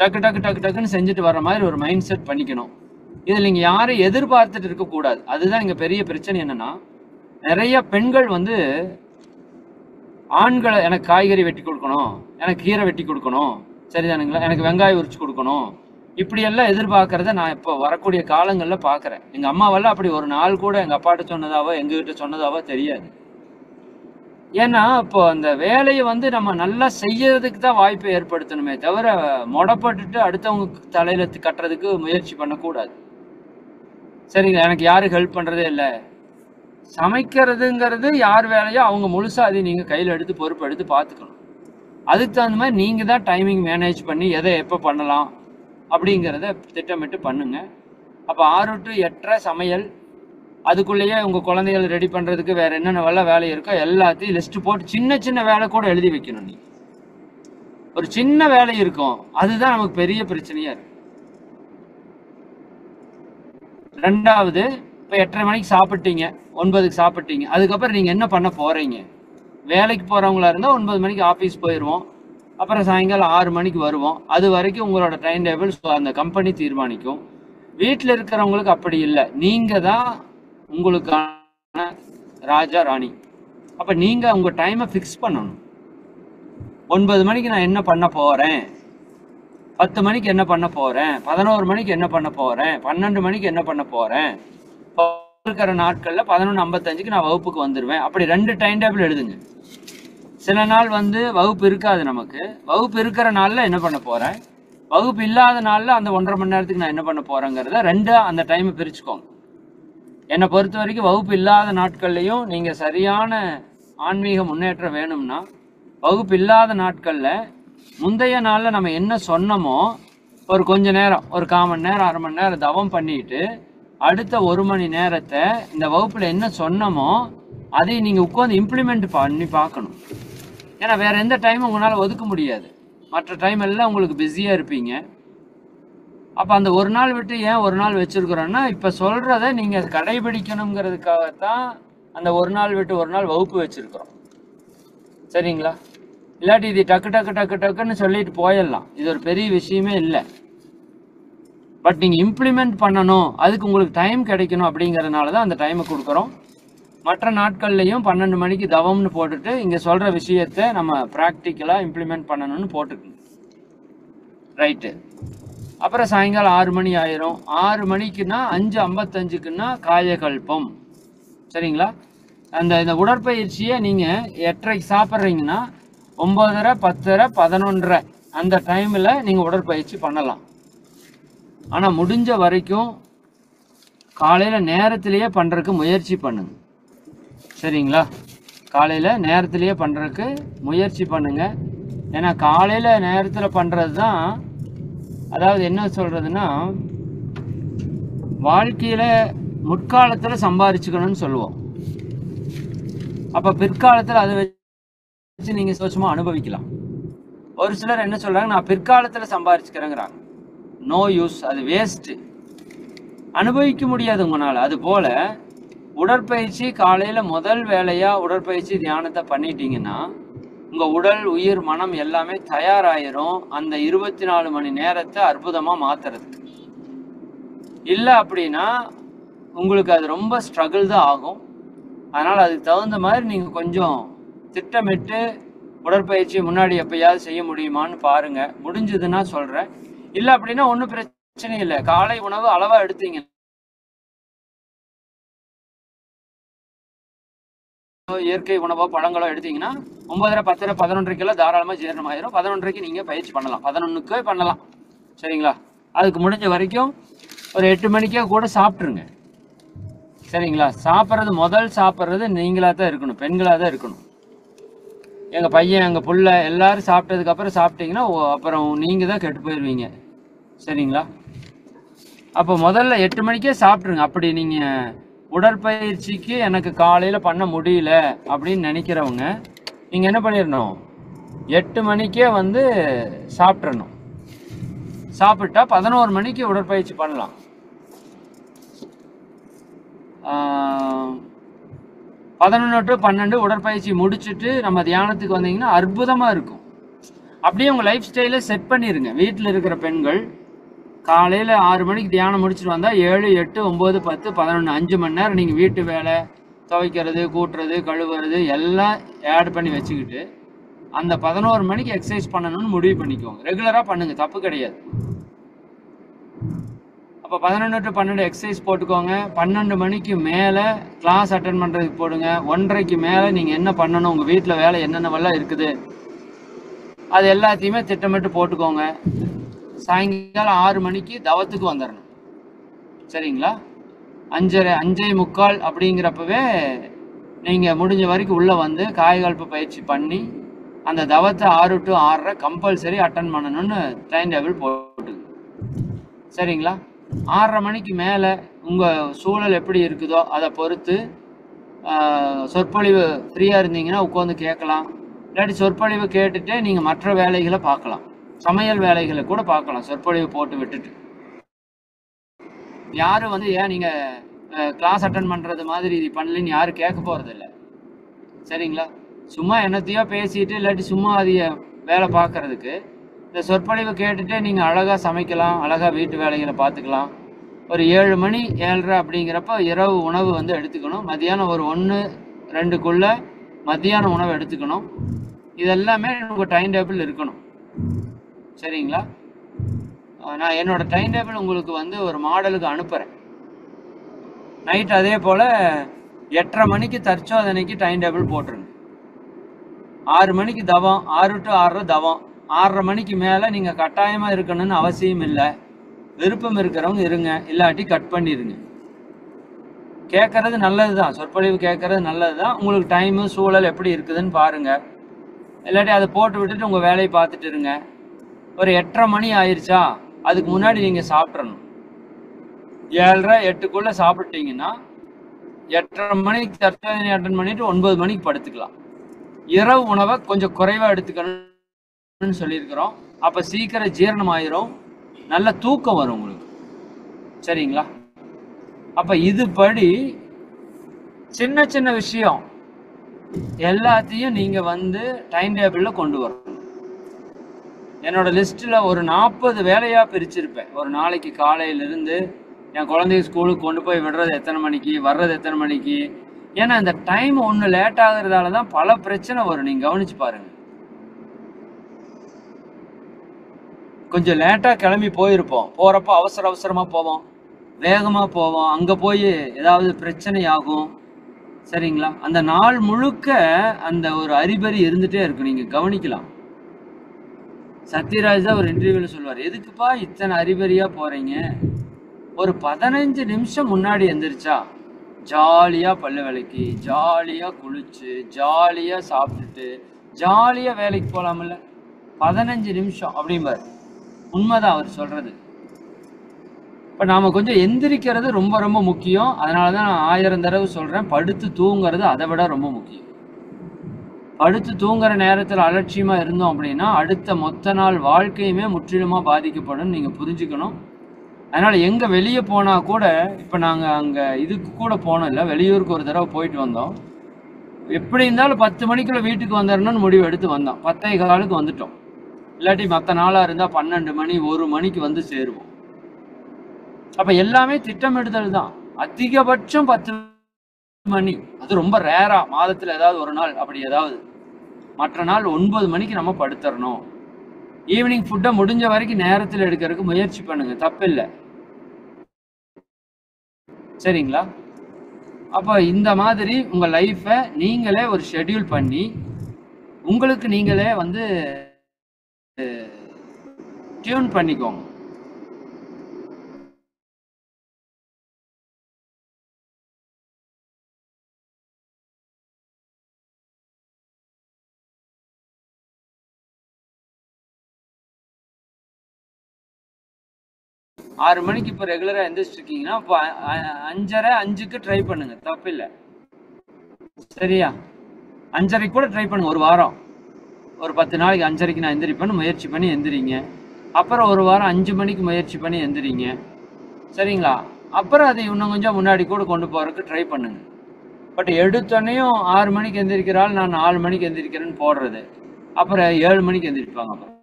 டக்கு டக்கு டக்கு டக்குன்னு செஞ்சுட்டு வர்ற மாதிரி ஒரு மைண்ட் செட் பண்ணிக்கணும். இதில் நீங்கள் யாரும் எதிர்பார்த்துட்டு இருக்கக்கூடாது. அதுதான் இங்கே பெரிய பிரச்சனை. என்னன்னா, நிறைய பெண்கள் வந்து ஆண்களை எனக்கு காய்கறி வெட்டி கொடுக்கணும், எனக்கு கீரை வெட்டி கொடுக்கணும், சரிதானுங்களா, எனக்கு வெங்காயம் உரிச்சு கொடுக்கணும், இப்படியெல்லாம் எதிர்பார்க்கறத நான் இப்போ வரக்கூடிய காலங்களில் பார்க்குறேன். எங்கள் அம்மாவெல்லாம் அப்படி ஒரு நாள் கூட எங்கள் அப்பாட்ட சொன்னதாவோ எங்ககிட்ட சொன்னதாவோ தெரியாது. ஏன்னா இப்போ அந்த வேலையை வந்து நம்ம நல்லா செய்யறதுக்கு தான் வாய்ப்பை ஏற்படுத்தணுமே தவிர முடப்பட்டுட்டு அடுத்தவங்க தலையில கட்டுறதுக்கு முயற்சி பண்ணக்கூடாது. சரிங்களா? எனக்கு யாரும் ஹெல்ப் பண்ணுறதே இல்லை. சமைக்கிறதுங்கிறது யார் வேலையோ அவங்க முழுசாக அதை நீங்கள் கையில் எடுத்து பொறுப்பு எடுத்து பார்த்துக்கணும். அதுக்கு தகுந்த மாதிரி நீங்கள் தான் டைமிங் மேனேஜ் பண்ணி எதை எப்போ பண்ணலாம் அப்படிங்கிறத திட்டமிட்டு பண்ணுங்க. அப்போ 6 to 8:30 சமையல், அதுக்குள்ளேயே உங்கள் குழந்தைகள் ரெடி பண்ணுறதுக்கு வேறு என்னென்ன வேலை இருக்கோ எல்லாத்தையும் லிஸ்ட்டு போட்டு சின்ன சின்ன வேலை கூட எழுதி வைக்கணும். நீங்கள் ஒரு சின்ன வேலை இருக்கும், அதுதான் நமக்கு பெரிய பிரச்சனையாக இருக்கு. 2வது, இப்போ 8:30 மணிக்கு சாப்பிட்டீங்க, 9க்கு சாப்பிட்டீங்க, அதுக்கப்புறம் நீங்கள் என்ன பண்ண போகிறீங்க? வேலைக்கு போகிறவங்களா இருந்தால் 9 மணிக்கு ஆஃபீஸ் போயிடுவோம், அப்புறம் சாயங்காலம் 6 மணிக்கு வருவோம். அது வரைக்கும் உங்களோட டைம் டேபிள் அந்த கம்பெனி தீர்மானிக்கும். வீட்டில் இருக்கிறவங்களுக்கு அப்படி இல்லை, நீங்கள் தான் உங்களுக்கான ராஜா ராணி. அப்போ நீங்கள் உங்கள் டைமை ஃபிக்ஸ் பண்ணணும். 9 மணிக்கு நான் என்ன பண்ண போகிறேன், 10 மணிக்கு என்ன பண்ண போகிறேன், 11 மணிக்கு என்ன பண்ண போகிறேன், 12 மணிக்கு என்ன பண்ண போகிறேன். இருக்கிற நாட்களில் 11:55க்கு நான் வகுப்புக்கு வந்துடுவேன். அப்படி 2 டைம் டேபிள் எழுதுங்க. சில நாள் வகுப்பு இருக்காது, நமக்கு வகுப்பு இருக்கிற நாளில் என்ன பண்ண போகிறேன், வகுப்பு இல்லாத நாளில் அந்த 1.5 மணி நேரத்துக்கு நான் என்ன பண்ண போகிறேங்கிறத 2 அந்த டைமை பிரிச்சுக்கோங்க. என்னை பொறுத்த வரைக்கும் வகுப்பு இல்லாத நாட்கள்லையும் நீங்கள் சரியான ஆன்மீக முன்னேற்றம் வேணும்னா வகுப்பு இல்லாத நாட்களில் முந்தைய நாளில் நம்ம என்ன சொன்னோமோ ஒரு கொஞ்ச நேரம், ஒரு 1/4 மணி நேரம் 1/2 மணி நேரம் தவம் பண்ணிட்டு அடுத்த 1 மணி நேரத்தை இந்த வகுப்பில் என்ன சொன்னோமோ அதை நீங்கள் உட்காந்து இம்ப்ளிமெண்ட் பண்ணி பார்க்கணும். ஏன்னா வேறு எந்த டைமும் உங்களால் ஒதுக்க முடியாது, மற்ற டைம் எல்லாம் உங்களுக்கு பிஸியாக இருப்பீங்க. அப்போ அந்த ஒரு நாள் விட்டு ஏன் ஒரு நாள் வச்சுருக்குறோன்னா, இப்போ சொல்கிறத நீங்கள் கடைபிடிக்கணுங்கிறதுக்காகத்தான் அந்த ஒரு நாள் விட்டு ஒரு நாள் வகுப்பு வச்சுருக்குறோம். சரிங்களா? இல்லாட்டி இது டக்கு டக்கு டக்கு டக்குன்னு சொல்லிட்டு போயிடலாம், இது ஒரு பெரிய விஷயமே இல்லை. பட் நீங்கள் இம்ப்ளிமெண்ட் பண்ணணும், அதுக்கு உங்களுக்கு டைம் கிடைக்கணும் அப்படிங்கிறதுனால தான் அந்த டைமை கொடுக்குறோம். மற்ற நாட்கள்லையும் 12 மணிக்கு தவம்னு போட்டுட்டு இங்கே சொல்கிற விஷயத்தை நம்ம ப்ராக்டிக்கலாக இம்ப்ளிமெண்ட் பண்ணணும்னு போட்டுக்கணும். ரைட்டு. அப்புறம் சாயங்காலம் 6 மணி ஆயிரும். 6 மணிக்குன்னா 5:55க்குன்னா காயகல்பம். சரிங்களா? இந்த உடற்பயிற்சியை நீங்கள் 8:30க்கு சாப்பிட்றீங்கன்னா 9:30, 10:30, 11:30 அந்த டைமில் நீங்கள் உடற்பயிற்சி பண்ணலாம். ஆனால் முடிஞ்ச வரைக்கும் காலையில் நேரத்திலேயே பண்ணுறதுக்கு முயற்சி பண்ணுங்க. சரிங்களா? காலையில் நேரத்திலேயே பண்ணுறதுக்கு முயற்சி பண்ணுங்க. ஏன்னா காலையில் நேரத்தில் பண்ணுறது தான், அதாவது என்ன சொல்கிறதுன்னா, வாழ்க்கையில் முற்காலத்தில் சம்பாரிச்சுக்கணும்னு சொல்லுவோம். அப்போ பிற்காலத்தில் அதை வச்சு நீங்கள் சோச்சமாக அனுபவிக்கலாம். ஒரு சிலர் என்ன சொல்கிறாங்க, நான் பிற்காலத்தில் சம்பாரிச்சுக்கிறேங்கிறாங்க. நோ யூஸ், அது வேஸ்ட்டு, அனுபவிக்க முடியாது உங்களால். அதுபோல் உடற்பயிற்சி காலையில் முதல் வேலையாக உடற்பயிற்சி தியானத்தை பண்ணிட்டீங்கன்னா உங்கள் உடல், உயிர், மனம் எல்லாமே தயாராகிரும் அந்த 24 மணி நேரத்தை அற்புதமாக மாற்றுறதுக்கு. இல்லை அப்படின்னா உங்களுக்கு அது ரொம்ப ஸ்ட்ரகிள் தான் ஆகும். அதனால் அதுக்கு தகுந்த மாதிரி நீங்கள் கொஞ்சம் திட்டமிட்டு உடற்பயிற்சி முன்னாடி எப்பயாவது செய்ய முடியுமான்னு பாருங்கள். முடிஞ்சதுன்னா சொல்கிறேன். இல்லை அப்படின்னா ஒன்றும் பிரச்சனை இல்லை. காலை உணவு அளவாக எடுத்தீங்க, இயற்கை உணவோ பழங்களோ எடுத்தீங்கன்னா 9:30, 10:30, 11:30 தாராளமாக ஜீரணமாயிரும். 11:30க்கு நீங்கள் பயிற்சி பண்ணலாம், 11க்கே பண்ணலாம். சரிங்களா? அதுக்கு முடிஞ்ச வரைக்கும் ஒரு 8 மணிக்கே கூட சாப்பிட்ருங்க. சரிங்களா? முதல் சாப்பிட்றது நீங்களாக தான் இருக்கணும், பெண்களாக தான் இருக்கணும். எங்கள் பையன், எங்கள் புள்ள எல்லாரும் சாப்பிட்டதுக்கப்புறம் சாப்பிட்டீங்கன்னா அப்புறம் நீங்கள் தான் கெட்டு போயிடுவீங்க. சரிங்களா? அப்போ முதல்ல 8 மணிக்கே சாப்பிட்ருங்க. அப்படி நீங்கள் உடற்பயிற்சிக்கு எனக்கு காலையில் பண்ண முடியல அப்படின்னு நினைக்கிறவங்க நீங்கள் என்ன பண்ணிடணும், 8 மணிக்கே சாப்பிட்றணும். சாப்பிட்டா 11 மணிக்கு உடற்பயிற்சி பண்ணலாம். 11 to 12 உடற்பயிற்சி முடிச்சுட்டு நம்ம தியானத்துக்கு வந்தீங்கன்னா அற்புதமாக இருக்கும். அப்படியே உங்கள் லைஃப் ஸ்டைலை செட் பண்ணிடுங்க. வீட்டில் இருக்கிற பெண்கள் காலையில் 6 மணிக்கு தியானம் முடிச்சுட்டு வந்தால் 7, 8, 9, 10, 11 5 மணி நேரம் நீங்கள் வீட்டு வேலை, துவைக்கிறது, கூட்டுறது, கழுவுறது எல்லாம் ஆட் பண்ணி வச்சுக்கிட்டு அந்த 11 மணிக்கு எக்ஸசைஸ் பண்ணணும்னு முடிவு பண்ணிக்கோங்க. ரெகுலராக பண்ணுங்கள், தப்பு கிடையாது. அப்போ 11 to 12 எக்ஸசைஸ் போட்டுக்கோங்க. 12 மணிக்கு மேலே கிளாஸ் அட்டன் பண்ணுறதுக்கு போடுங்க. 1:30க்கு மேலே நீங்கள் என்ன பண்ணணும், உங்கள் வீட்டில் வேலை என்னென்னவெல்லாம் இருக்குது அது எல்லாத்தையுமே திட்டமிட்டு போட்டுக்கோங்க. சாயங்காலம் 6 மணிக்கு தவத்துக்கு வந்துடணும். சரிங்களா? 5:45 அப்படிங்கிறப்பவே நீங்கள் முடிஞ்ச வரைக்கும் உள்ளே வந்து காயகல்ப பயிற்சி பண்ணி அந்த தவத்தை 6 to 6:30 கம்பல்சரி அட்டன் பண்ணணும்னு டைம் டேபிள் போட்டு. சரிங்களா? 6:30 மணிக்கு மேலே உங்கள் சூழல் எப்படி இருக்குதோ அதை பொறுத்து சொற்பொழிவு ஃப்ரீயாக இருந்தீங்கன்னா உட்காந்து கேட்கலாம். இல்லாட்டி சொற்பொழிவு கேட்டுட்டு நீங்கள் மற்ற வேலைகளை பார்க்கலாம், சமையல் வேலைகளை கூட பார்க்கலாம் சொற்பொழிவு போட்டு விட்டுட்டு. யாரும் ஏன் நீங்கள் கிளாஸ் அட்டன் பண்ணுறது மாதிரி இது பண்ணலின்னு யாரும் கேட்க போகிறதில்ல. சரிங்களா? சும்மா என்னத்தையோ பேசிட்டு இல்லாட்டி சும்மா அதைய வேலை பார்க்குறதுக்கு இந்த சொற்பொழிவு கேட்டுகிட்டே நீங்கள் அழகாக சமைக்கலாம், அழகாக வீட்டு வேலைகளை பார்த்துக்கலாம். ஒரு 7 மணி 7:30 அப்படிங்கிறப்ப இரவு உணவு எடுத்துக்கணும். மத்தியானம் ஒரு 1, 2க்குள்ளே மத்தியான உணவு எடுத்துக்கணும். இதெல்லாமே உங்கள் டைம் டேபிள் இருக்கணும். சரிங்களா? நான் என்னோட டைம் டேபிள் உங்களுக்கு ஒரு மாடலுக்கு அனுப்புகிறேன். நைட் அதே போல் 8:30 மணிக்கு தற்சோதனைக்கு டைம் டேபிள் போட்டுருங்க. 6 மணிக்கு தவம், 6 to 6:30 தவம். 6:30 மணிக்கு மேலே நீங்கள் கட்டாயமாக இருக்கணும்னு அவசியம் இல்லை. விருப்பம் இருக்கிறவங்க இருங்க, இல்லாட்டி கட் பண்ணிடுங்க. கேட்குறது நல்லது தான், சொற்பொழிவு கேட்குறது நல்லது தான். உங்களுக்கு டைமு சூழல் எப்படி இருக்குதுன்னு பாருங்கள். இல்லாட்டி அதை போட்டு விட்டுட்டு உங்கள் வேலையை பார்த்துட்டு இருங்க. ஒரு 8:30 மணி ஆயிடுச்சா, அதுக்கு முன்னாடி நீங்கள் சாப்பிட்றணும். 7:30, 8க்குள்ளே சாப்பிட்டீங்கன்னா 8:30 மணிக்கு தற்சோதனை அட்டன் பண்ணிவிட்டு 9 மணிக்கு படுத்துக்கலாம். இரவு உணவை கொஞ்சம் குறைவாக எடுத்துக்கணும்னு சொல்லியிருக்கிறோம். அப்போ சீக்கிரம் ஜீரணம் ஆயிரும், நல்ல தூக்கம் வரும் உங்களுக்கு. சரிங்களா? அப்போ இதுபடி சின்ன சின்ன விஷயம் எல்லாத்தையும் நீங்க வந்து டைம் டேபிள்ல கொண்டு வரணும். என்னோட லிஸ்ட்ல ஒரு 40 வேலையா பிரிச்சிருப்பேன். ஒரு நாளைக்கு காலையில இருந்து என் குழந்தைய ஸ்கூலுக்கு கொண்டு போய் விடுறது எத்தனை மணிக்கு, வர்றது எத்தனை மணிக்கு. ஏன்னா இந்த டைம் ஒன்று லேட் ஆகுறதால தான் பல பிரச்சனை வரும். நீங்க கவனிச்சு பாருங்க. கொஞ்சம் லேட்டா கிளம்பி போயிருப்போம். போறப்போ அவசர அவசரமா போவோம், வேகமா போவோம். அங்க போய் ஏதாவது பிரச்சனை ஆகும். சரிங்களா? அந்த நாள் முழுக்க அந்த ஒரு அறிபறி இருந்துட்டே இருக்கும். நீங்க கவனிக்கலாம். சத்யராஜ் தான் ஒரு இன்டர்வியூல சொல்லுவார், எதுக்குப்பா இத்தனை அறிபறியா போறீங்க? ஒரு 15 நிமிஷம் முன்னாடி எந்திரிச்சா ஜாலியா பல்லு விளக்கி, ஜாலியா குளிச்சு, ஜாலியா சாப்பிட்டுட்டு, ஜாலியா வேலைக்கு போலாம்ல. 15 நிமிஷம் அப்படிம்பாரு. உண்மைதான் அவர் சொல்றது. இப்போ நாம கொஞ்சம் எந்திரிக்கிறது ரொம்ப ரொம்ப முக்கியம். அதனால தான் நான் 1000 தடவை சொல்றேன், படுத்து தூங்குறது அதை விட ரொம்ப முக்கியம். படுத்து தூங்குற நேரத்தில் அலட்சியமா இருந்தோம் அப்படின்னா அடுத்த மொத்த நாள் வாழ்க்கையுமே முற்றிலுமா பாதிக்கப்படும். நீங்க புரிஞ்சுக்கணும். அதனால எங்க வெளியே போனா கூட, இப்போ நாங்க அங்க இதுக்கு கூட போனோம் இல்லை, வெளியூருக்கு ஒரு தடவை போயிட்டு வந்தோம். எப்படி இருந்தாலும் 10 மணிக்குள்ள வீட்டுக்கு வந்துடணும்னு முடிவு எடுத்து வந்தோம். 10:15 வந்துட்டோம். இல்லாட்டி மற்ற நாளா இருந்தா 12 மணி 1 மணிக்கு வந்து சேருவோம். அப்ப எல்லாமே திட்டமிடுதல் தான். அதிகபட்சம் 10 மணி, அது ரொம்ப ரேரா மாதத்துல ஏதாவது ஒரு நாள் அப்படி ஏதாவது. மற்ற நாள் 9 மணிக்கு நம்ம படுத்துறணும். ஈவினிங் ஃபுட்டை முடிஞ்ச வரைக்கும் நேரத்தில் எடுக்கிறதுக்கு முயற்சி பண்ணுங்க, தப்பில்லை. சரிங்களா? அப்போ இந்த மாதிரி உங்க லைஃப்பை நீங்களே ஒரு ஷெட்யூல் பண்ணி உங்களுக்கு நீங்களே வந்து டியூன் பண்ணிக்கோங்க. ஆறு மணிக்கு இப்போ ரெகுலராக எந்திரிச்சிட்டு இருக்கீங்கன்னா இப்போ 5:30 5க்கு ட்ரை பண்ணுங்க, தப்பில்லை. சரியா? 5:30 கூட ட்ரை பண்ணுங்க. ஒரு வாரம், ஒரு 10 நாளைக்கு 5:30 நான் எந்திரிப்பேன்னு முயற்சி பண்ணி எந்திரிங்க. அப்புறம் ஒரு வாரம் 5 மணிக்கு முயற்சி பண்ணி எந்திரிங்க. சரிங்களா? அப்புறம் அதை இன்னும் கொஞ்சம் முன்னாடி கூட கொண்டு போறதுக்கு ட்ரை பண்ணுங்க. பட் எடுத்தோடனையும் 6 மணிக்கு எந்திரிக்கிறாள், நான் 4 மணிக்கு எந்திரிக்கிறேன்னு போடுறது, அப்புறம் 7 மணிக்கு எந்திரிப்பாங்க. அப்புறம்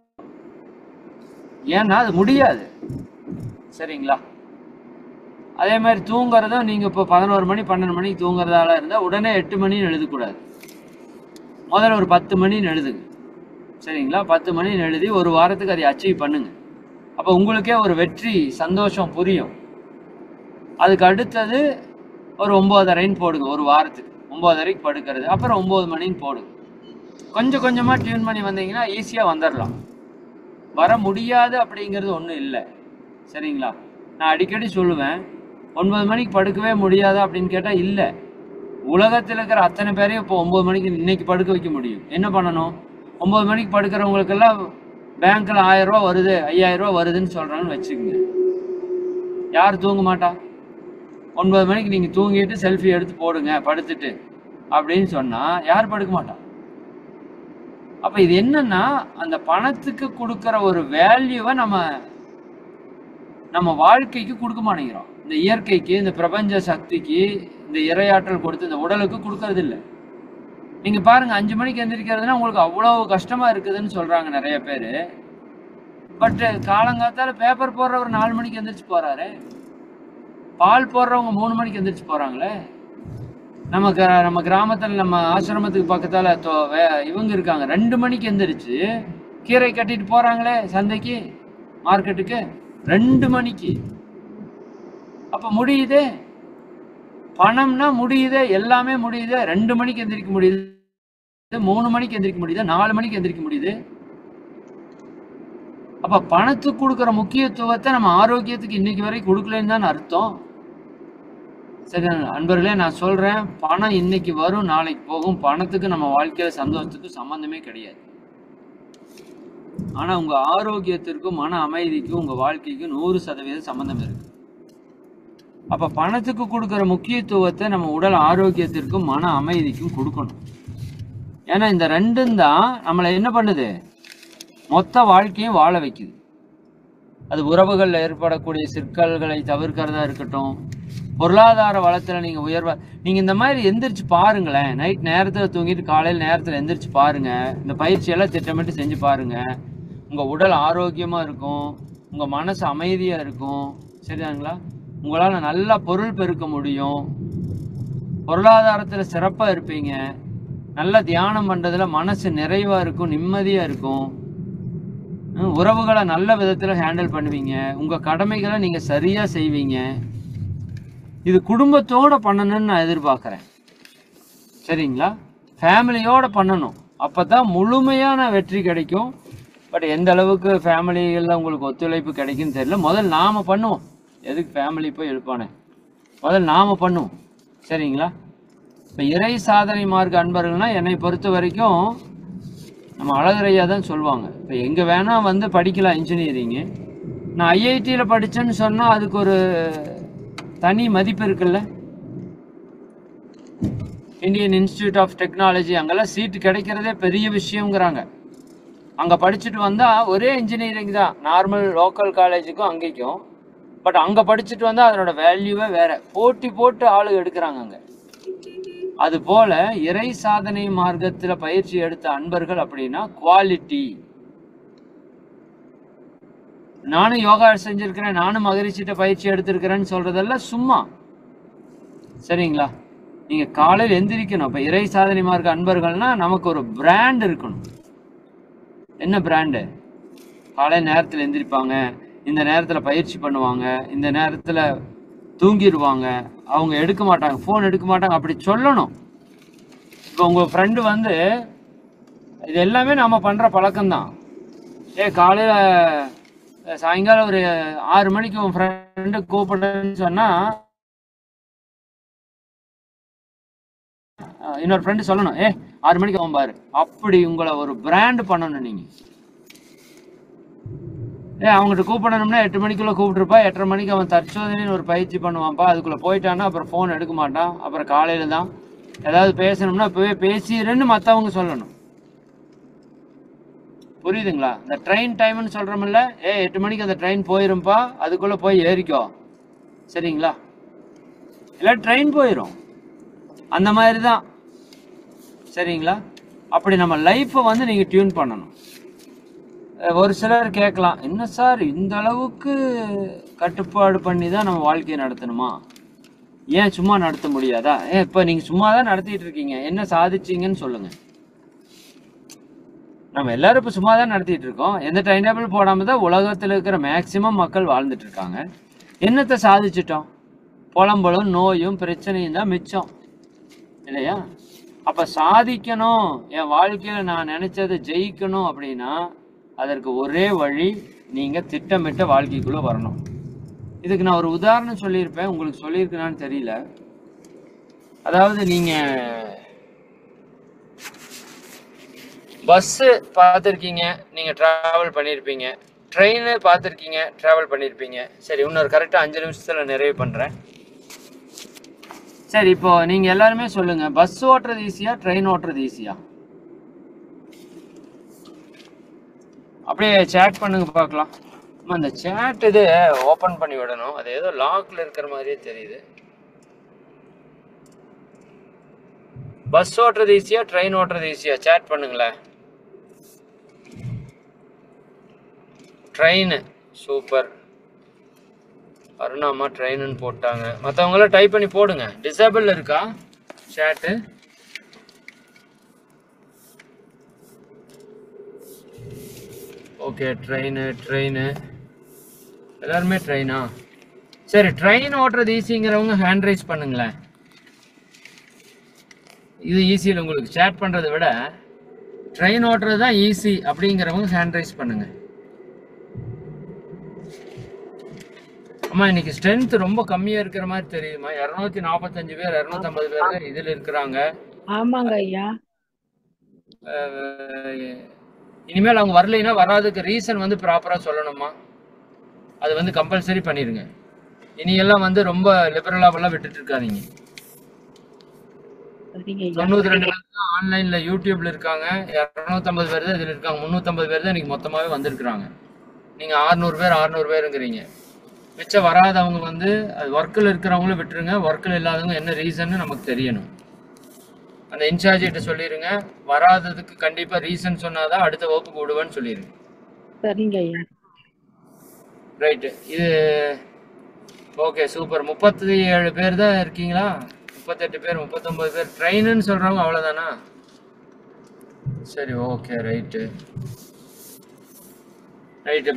ஏன்னா அது முடியாது. சரிங்களா? அதே மாதிரி தூங்குறதும் நீங்க இப்போ 11 மணி 12 மணிக்கு தூங்குறதால இருந்தால் உடனே 8 மணின்னு எழுதக்கூடாது. முதல்ல ஒரு 10 மணின்னு எழுதுங்க. சரிங்களா? 10 மணின்னு எழுதி ஒரு வாரத்துக்கு அதை அச்சீவ் பண்ணுங்க. அப்போ உங்களுக்கே ஒரு வெற்றி சந்தோஷம் புரியும். அதுக்கு அடுத்தது ஒரு 9:30 போடுங்க. ஒரு வாரத்துக்கு 9:30 படுக்கிறது, அப்புறம் 9 மணின்னு போடுங்க. கொஞ்சம் கொஞ்சமாக டியூன் பண்ணி வந்தீங்கன்னா ஈஸியாக வந்துடலாம். வர முடியாது அப்படிங்கிறது ஒன்றும் இல்லை. சரிங்களா? நான் அடிக்கடி சொல்லுவேன், 9 மணிக்கு படுக்கவே முடியாதா அப்படின்னு கேட்டால் இல்லை. உலகத்தில் இருக்கிற அத்தனை பேரையும் இப்போ 9 மணிக்கு இன்னைக்கு படுக்க வைக்க முடியும். என்ன பண்ணணும்? 9 மணிக்கு படுக்கிறவங்களுக்கெல்லாம் பேங்க்கில் 1000 ரூபா வருது, 5000 ரூபா வருதுன்னு சொல்கிறாங்கன்னு வச்சுக்கோங்க. யார் தூங்க மாட்டா? 9 மணிக்கு நீங்கள் தூங்கிட்டு செல்ஃபி எடுத்து போடுங்க படுத்துட்டு அப்படின்னு சொன்னால் யார் படுக்க மாட்டா? அப்போ இது என்னன்னா, அந்த பணத்துக்கு கொடுக்குற ஒரு வேல்யூவை நம்ம வாழ்க்கைக்கு கொடுக்க மாட்டேங்கிறோம். இந்த இயற்கைக்கு, இந்த பிரபஞ்ச சக்திக்கு, இந்த இறையாற்றல் கொடுத்து இந்த உடலுக்கு கொடுக்கறது இல்லை. நீங்க பாருங்க, 5 மணிக்கு எந்திரிக்கிறதுனா உங்களுக்கு அவ்வளவு கஷ்டமா இருக்குதுன்னு சொல்றாங்க நிறைய பேர். பட் காலங்காத்தால பேப்பர் போடுறவர் 4 மணிக்கு எந்திரிச்சு போறாரு. பால் போடுறவங்க 3 மணிக்கு எந்திரிச்சு போறாங்களே. நம்ம கிராமத்தில் நம்ம ஆசிரமத்துக்கு பக்கத்தால இவங்க இருக்காங்க, 2 மணிக்கு எந்திரிச்சு கீரை கட்டிட்டு போறாங்களே சந்தைக்கு, மார்க்கெட்டுக்கு 2 மணிக்கு. அப்ப முடியுதே, பணம்னா முடியுதே, எல்லாமே முடியுதே. 2 மணிக்கு எந்திரிக்க முடியுது, 3 மணிக்கு எந்திரிக்க முடியுது, 4 மணிக்கு எந்திரிக்க முடியுது. அப்ப பணத்துக்கு கொடுக்குற முக்கியத்துவத்தை நம்ம ஆரோக்கியத்துக்கு இன்னைக்கு வரைக்கும் கொடுக்கலன்னு தான் அர்த்தம். சரி அன்பர்களே, நான் சொல்றேன், பணம் இன்னைக்கு வரும் நாளைக்கு போகும். பணத்துக்கு நம்ம வாழ்க்கையில சந்தோஷத்துக்கு சம்பந்தமே கிடையாது. ஆனா உங்க ஆரோக்கியத்திற்கும் மன அமைதிக்கும் உங்க வாழ்க்கைக்கும் 100% சம்பந்தம் இருக்கு. அப்ப பணத்துக்கு கொடுக்குற முக்கியத்துவத்தை நம்ம உடல் ஆரோக்கியத்திற்கும் மன அமைதிக்கும் கொடுக்கணும். ஏன்னா இந்த ரெண்டும் தான் நம்மளை என்ன பண்ணுது, மொத்த வாழ்க்கையும் வாழ வைக்குது. அது உறவுகளில் ஏற்படக்கூடிய சிக்கல்களை தவிர்க்கிறதா இருக்கட்டும், பொருளாதார வளத்துல நீங்க உயர்வா நீங்க இந்த மாதிரி எந்திரிச்சு பாருங்களேன். நைட் நேரத்துல தூங்கிட்டு காலையில் நேரத்துல எந்திரிச்சு பாருங்க. இந்த பயிற்சியெல்லாம் திட்டமிட்டு செஞ்சு பாருங்க. உங்க உடல் ஆரோக்கியமா இருக்கும், உங்க மனசு அமைதியா இருக்கும். சரிதாங்களா? உங்களால நல்லா பொருள் பெருக்க முடியும், பொருளாதாரத்துல சிறப்பா இருப்பீங்க, நல்ல தியானம் பண்றதுல மனசு நிறைவா இருக்கும், நிம்மதியா இருக்கும், உறவுகளை நல்ல விதத்துல ஹேண்டில் பண்ணுவீங்க, உங்க கடமைகளை நீங்க சரியா செய்வீங்க. இது குடும்பத்தோட பண்ணணும்னு நான் எதிர்பார்க்கிறேன். சரிங்களா? ஃபேமிலியோட பண்ணணும், அப்பதான் முழுமையான வெற்றி கிடைக்கும். பட் எந்த அளவுக்கு ஃபேமிலிகளில் உங்களுக்கு ஒத்துழைப்பு கிடைக்குன்னு தெரியல. முதல் நாம பண்ணுவோம். எதுக்கு ஃபேமிலி போய் எழுப்பானே, முதல் நாம பண்ணுவோம். சரிங்களா? இப்போ இறை சாதனை மார்க்க அன்பர்கள்னா என்னை பொறுத்த வரைக்கும் நம்ம அழகரையா தான் சொல்லுவாங்க. இப்போ எங்கே வேணால் வந்து படிக்கலாம் இன்ஜினியரிங்கு. நான் ஐஐடியில் படித்தேன்னு சொன்னால் அதுக்கு ஒரு தனி மதிப்பு இருக்குல்ல. இந்தியன் இன்ஸ்டிடியூட் ஆஃப் டெக்னாலஜி, அங்கெல்லாம் சீட்டு கிடைக்கிறதே பெரிய விஷயங்கிறாங்க. அங்கே படிச்சுட்டு வந்தால் ஒரே இன்ஜினியரிங் தான், நார்மல் லோக்கல் காலேஜுக்கும் அங்கேக்கும். பட் அங்கே படிச்சுட்டு வந்தால் அதனோட வேல்யூவே வேற, போட்டி போட்டு ஆளு எடுக்கிறாங்க அங்கே. அது போல இறை சாதனை மார்க்கத்தில் பயிற்சி எடுத்த அன்பர்கள் அப்படின்னா குவாலிட்டி. நானும் யோகா செஞ்சிருக்கிறேன், நானும் மகரிஷிட்ட பயிற்சி எடுத்திருக்கிறேன்னு சொல்றதெல்லாம் சும்மா. சரிங்களா? நீங்க காலையில் எந்திரிக்கணும். இப்ப இறை சாதனை மார்க்க அன்பர்கள்னா நமக்கு ஒரு பிராண்ட் இருக்கணும். என்ன பிராண்டு? காலையில் நேரத்தில் எந்திரிப்பாங்க, இந்த நேரத்தில் பயிற்சி பண்ணுவாங்க, இந்த நேரத்தில் தூங்கிடுவாங்க, அவங்க எடுக்க மாட்டாங்க, ஃபோன் எடுக்க மாட்டாங்க, அப்படி சொல்லணும். இப்போ உங்கள் ஃப்ரெண்டு வந்து இது எல்லாமே நம்ம பண்ணுற பழக்கம்தான். காலையில் சாயங்காலம் ஒரு 6 மணிக்கு உன் ஃப்ரெண்டு கூப்பிடுன்னு சொன்னால் இன்னொரு ஃப்ரெண்டு சொல்லணும், 6 மணிக்கு அவன் பாரு. அப்படி உங்களை ஒரு பிராண்ட் பண்ணணும் நீங்கள். அவங்ககிட்ட கூப்பிடணும்னா 8 மணிக்குள்ளே கூப்பிட்டுருப்பா, 8:30 மணிக்கு அவன் தற்சோதனைன்னு ஒரு பயிற்சி பண்ணுவான்ப்பா. அதுக்குள்ளே போயிட்டான்னா அப்புறம் ஃபோன் எடுக்க மாட்டான். அப்புறம் காலையில் தான் ஏதாவது பேசணும்னா இப்போவே பேசிடுன்னு மற்றவங்க சொல்லணும். புரியுதுங்களா? இந்த ட்ரெயின் டைம்னு சொல்கிறோமில்ல, 8 மணிக்கு அந்த ட்ரெயின் போயிரும்ப்பா, அதுக்குள்ளே போய் ஏறிக்கோ. சரிங்களா? இல்லை ட்ரெயின் போயிடும், அந்த மாதிரி தான். சரிங்களா? அப்படி நம்ம லைஃப்பை வந்து நீங்கள் டியூன் பண்ணணும். ஒரு சிலர் கேட்கலாம், என்ன சார் இந்த அளவுக்கு கட்டுப்பாடு பண்ணி தான் நம்ம வாழ்க்கையை நடத்தணுமா? ஏன் சும்மா நடத்த முடியாதா? இப்போ நீங்கள் சும்மா தான் நடத்திட்டு இருக்கீங்க, என்ன சாதிச்சிங்கன்னு சொல்லுங்கள். நம்ம எல்லாரும் இப்போ சும்மா தான் நடத்திட்டு இருக்கோம். எந்த டைம் டேபிள் போடாமல் தான் உலகத்தில் இருக்கிற மேக்சிமம் மக்கள் வாழ்ந்துட்டு இருக்காங்க. என்னத்தை சாதிச்சிட்டோம்? புலம்பலும் நோயும் பிரச்சனையும் தான் மிச்சம், இல்லையா? அப்போ சாதிக்கணும், என் வாழ்க்கையில் நான் நினைச்சதை ஜெயிக்கணும் அப்படின்னா அதற்கு ஒரே வழி, நீங்கள் திட்டமிட்ட வாழ்க்கைக்குள்ளே வரணும். இதுக்கு நான் ஒரு உதாரணம் சொல்லியிருப்பேன், உங்களுக்கு சொல்லியிருக்கேனான்னு தெரியல. அதாவது நீங்கள் பஸ்ஸு பார்த்துருக்கீங்க, நீங்கள் ட்ராவல் பண்ணியிருப்பீங்க, ட்ரெயின் பார்த்துருக்கீங்க, ட்ராவல் பண்ணியிருப்பீங்க. சரி, இன்னொரு கரெக்டாக 5 நிமிஷத்தில் நிறைவு பண்ணுறேன். சரி, இப்போ நீங்கள் எல்லாருமே சொல்லுங்கள், பஸ் ஓட்டுறது ஈஸியா, ட்ரெயின் ஓட்டுறது ஈஸியா? அப்படியே சேட் பண்ணுங்க பார்க்கலாம். அந்த சேட் இது ஓப்பன் பண்ணி விடணும், அது ஏதோ லாக்ல இருக்கிற மாதிரியே தெரியுது. பஸ் ஓட்டுறது ஈஸியா, ட்ரெயின் ஓட்டுறது ஈஸியா? சேட் பண்ணுங்களேன். Train, super. அருணாமா ட்ரெயின்னு போட்டாங்க. மற்றவங்களாம் டைப் பண்ணி போடுங்க. டிசேபிள் இருக்கா சேட்டு? ஓகே, ட்ரெயின் எல்லாருமே ட்ரெயினா? சரி, ட்ரெயின் ஓட்டுறது ஈஸிங்கிறவங்க ஹேண்ட் ரைஸ் பண்ணுங்களேன். இது ஈஸியில் உங்களுக்கு சேட் பண்ணுறதை விட ட்ரெயின் ஓட்டுறது தான் ஈஸி அப்படிங்கிறவங்க ஹேண்ட் ரைஸ் பண்ணுங்க. அம்மா, இன்னைக்கு ஸ்ட்ரென்த் ரொம்ப கம்மியாக இருக்கிற மாதிரி தெரியுமா? 245 பேர் 250 பேர் தான் இதில் இருக்கிறாங்க. ஆமாங்க ஐயா. இனிமேல் அவங்க வரலைன்னா வராதுக்கு ரீசன் வந்து ப்ராப்பராக சொல்லணுமா? அது வந்து கம்பல்சரி பண்ணிடுங்க. இனியெல்லாம் வந்து ரொம்ப லிபரலாவெல்லாம் விட்டுட்டு இருக்காதீங்க. 92 பேர் தான் ஆன்லைனில் யூடியூப்ல இருக்காங்க, 250 பேர் தான் இதில் இருக்காங்க, 350 பேர் தான் இன்னைக்கு மொத்தமாகவே வந்திருக்கிறாங்க. நீங்கள் 600 பேருங்கிறீங்க. மிச்சம் வராதவங்க வந்து அது ஒர்க்கில் இருக்கிறவங்களும் விட்டுருங்க, ஒர்க்கில் இல்லாதவங்க என்ன ரீசன்னு நமக்கு தெரியணும். அந்த இன்சார்ஜ் கிட்ட சொல்லிடுங்க, வராததுக்கு கண்டிப்பாக ரீசன் சொன்னாதான் அடுத்த வகுப்புக்கு விடுவேன்னு சொல்லிடுங்க. சரிங்க ஐயா. ரைட்டு. இது ஓகே, சூப்பர். 37 பேர் தான் இருக்கீங்களா? 38 பேர், 39 பேர். ட்ரெயினுன்னு சொல்கிறவங்க அவ்வளோதானா? சரி, ஓகே, ரைட்டு.